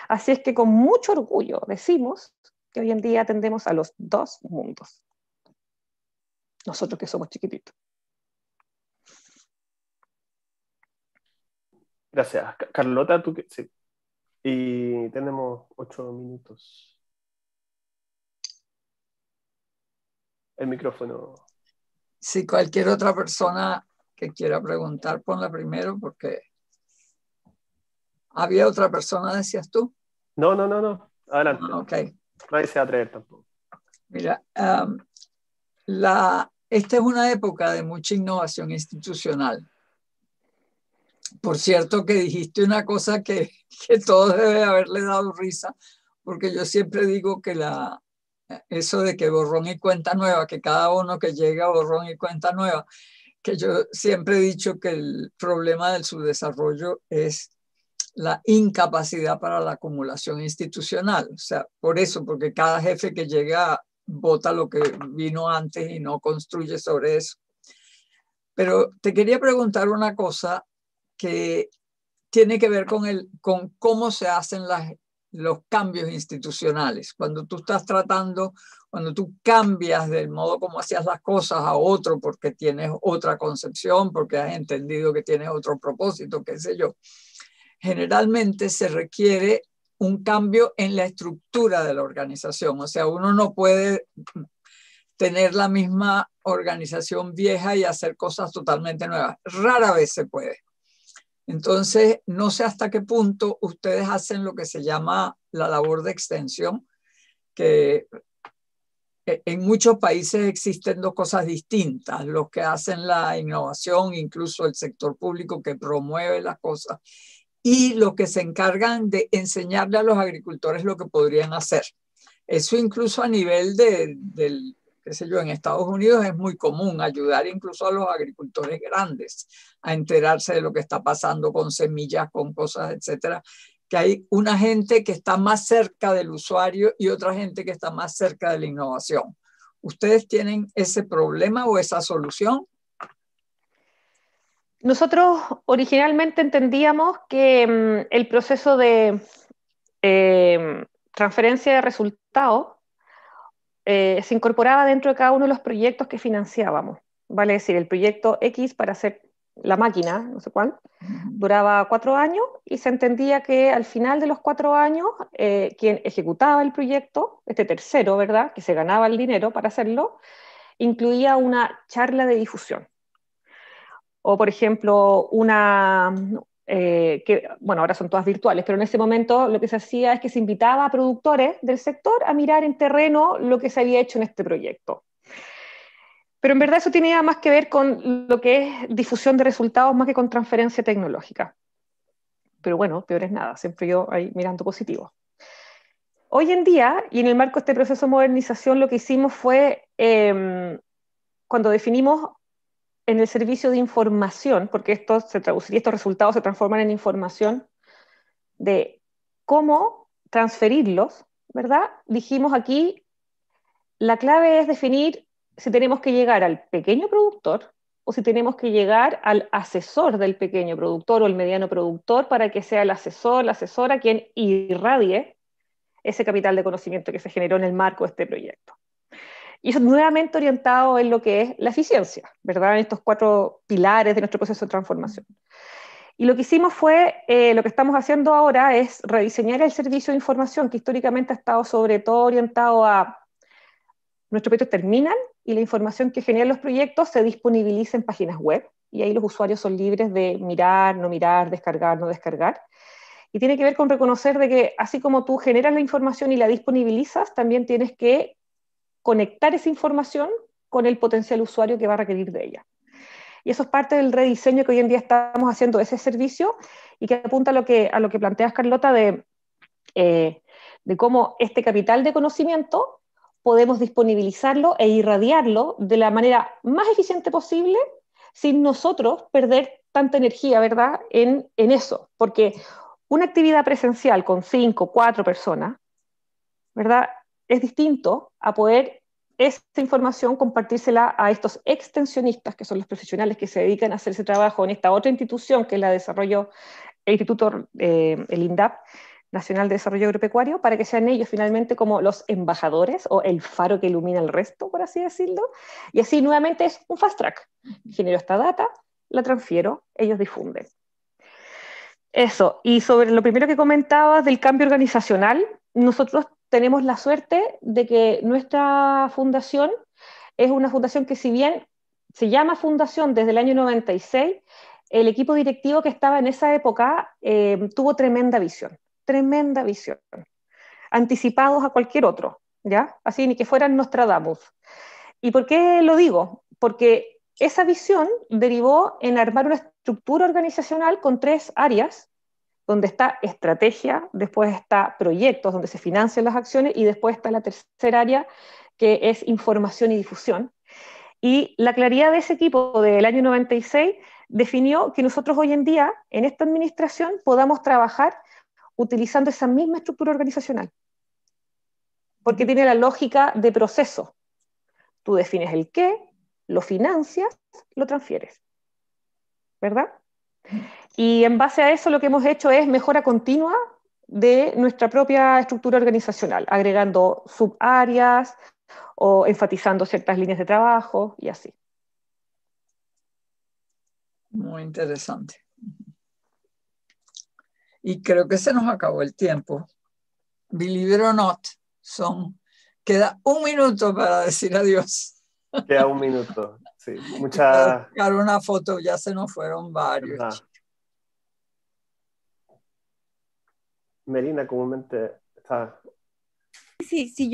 Así es que con mucho orgullo decimos que hoy en día atendemos a los 2 mundos. Nosotros que somos chiquititos. Gracias. Carlota, tú que sí. Y tenemos 8 minutos. El micrófono. Si cualquier otra persona que quiera preguntar, ponla primero, porque había otra persona, decías tú. No. Adelante. Ok. Nadie se va a atrever tampoco. Mira, esta es una época de mucha innovación institucional. Por cierto, que dijiste una cosa que todos deben haberle dado risa, porque yo siempre digo que eso de que borrón y cuenta nueva, que cada uno que llega borrón y cuenta nueva, que yo siempre he dicho que el problema del subdesarrollo es la incapacidad para la acumulación institucional. O sea, por eso, porque cada jefe que llega vota lo que vino antes y no construye sobre eso. Pero te quería preguntar una cosa que tiene que ver con cómo se hacen los cambios institucionales. Cuando tú cambias del modo como hacías las cosas a otro porque tienes otra concepción, porque has entendido que tienes otro propósito, qué sé yo, generalmente se requiere un cambio en la estructura de la organización. O sea, uno no puede tener la misma organización vieja y hacer cosas totalmente nuevas. Rara vez se puede. Entonces, no sé hasta qué punto ustedes hacen lo que se llama la labor de extensión, que en muchos países existen 2 cosas distintas, los que hacen la innovación, incluso el sector público que promueve las cosas, y los que se encargan de enseñarle a los agricultores lo que podrían hacer. Eso incluso a nivel del qué sé yo, en Estados Unidos es muy común ayudar incluso a los agricultores grandes a enterarse de lo que está pasando con semillas, con cosas, etcétera, que hay una gente que está más cerca del usuario y otra gente que está más cerca de la innovación. ¿Ustedes tienen ese problema o esa solución? Nosotros originalmente entendíamos que el proceso de transferencia de resultados se incorporaba dentro de cada uno de los proyectos que financiábamos. Vale decir, el proyecto X para hacer la máquina, no sé cuál, duraba 4 años y se entendía que al final de los 4 años quien ejecutaba el proyecto, este tercero, ¿verdad?, que se ganaba el dinero para hacerlo, incluía una charla de difusión. O, por ejemplo, que, bueno, ahora son todas virtuales, pero en ese momento lo que se hacía es que se invitaba a productores del sector a mirar en terreno lo que se había hecho en este proyecto. Pero en verdad eso tenía más que ver con lo que es difusión de resultados más que con transferencia tecnológica. Pero bueno, peor es nada, siempre yo ahí mirando positivo. Hoy en día, y en el marco de este proceso de modernización, lo que hicimos fue, cuando definimos en el servicio de información, porque esto se traduciría, estos resultados se transforman en información, de cómo transferirlos, ¿verdad? Dijimos aquí, la clave es definir si tenemos que llegar al pequeño productor o si tenemos que llegar al asesor del pequeño productor o el mediano productor para que sea el asesor, la asesora quien irradie ese capital de conocimiento que se generó en el marco de este proyecto. Y eso es nuevamente orientado en lo que es la eficiencia, ¿verdad? En estos 4 pilares de nuestro proceso de transformación. Y lo que hicimos fue, lo que estamos haciendo ahora es rediseñar el servicio de información que históricamente ha estado sobre todo orientado a nuestros proyectos terminan y la información que generan los proyectos se disponibiliza en páginas web y ahí los usuarios son libres de mirar, no mirar, descargar, no descargar. Y tiene que ver con reconocer de que así como tú generas la información y la disponibilizas, también tienes que conectar esa información con el potencial usuario que va a requerir de ella. Y eso es parte del rediseño que hoy en día estamos haciendo de ese servicio y que apunta a lo que planteas, Carlota, de cómo este capital de conocimiento podemos disponibilizarlo e irradiarlo de la manera más eficiente posible sin nosotros perder tanta energía, ¿verdad?, en eso. Porque una actividad presencial con 5, 4 personas, ¿verdad?, es distinto a poder esta información compartírsela a estos extensionistas, que son los profesionales que se dedican a hacer ese trabajo en esta otra institución que la desarrolló el Instituto, el INDAP, Nacional de Desarrollo Agropecuario, para que sean ellos finalmente como los embajadores o el faro que ilumina el resto, por así decirlo. Y así nuevamente es un fast track. Genero esta data, la transfiero, ellos difunden. Eso, y sobre lo primero que comentabas del cambio organizacional, nosotros tenemos la suerte de que nuestra fundación es una fundación que, si bien se llama fundación desde el año 96, el equipo directivo que estaba en esa época tuvo tremenda visión, anticipados a cualquier otro, ¿ya? Así ni que fueran Nostradamus. ¿Y por qué lo digo? Porque esa visión derivó en armar una estructura organizacional con 3 áreas, donde está estrategia, después está proyectos, donde se financian las acciones, y después está la tercera área, que es información y difusión. Y la claridad de ese equipo del año 96 definió que nosotros hoy en día, en esta administración, podamos trabajar utilizando esa misma estructura organizacional. Porque tiene la lógica de proceso. Tú defines el qué, lo financias, lo transfieres. ¿Verdad? Y en base a eso lo que hemos hecho es mejora continua de nuestra propia estructura organizacional, agregando subáreas o enfatizando ciertas líneas de trabajo y así. Muy interesante. Y creo que se nos acabó el tiempo. Believe it or not, queda 1 minuto para decir adiós. Queda 1 minuto, sí. Para buscar una foto, ya se nos fueron varios. Ajá. Melina comúnmente está... Sí, yo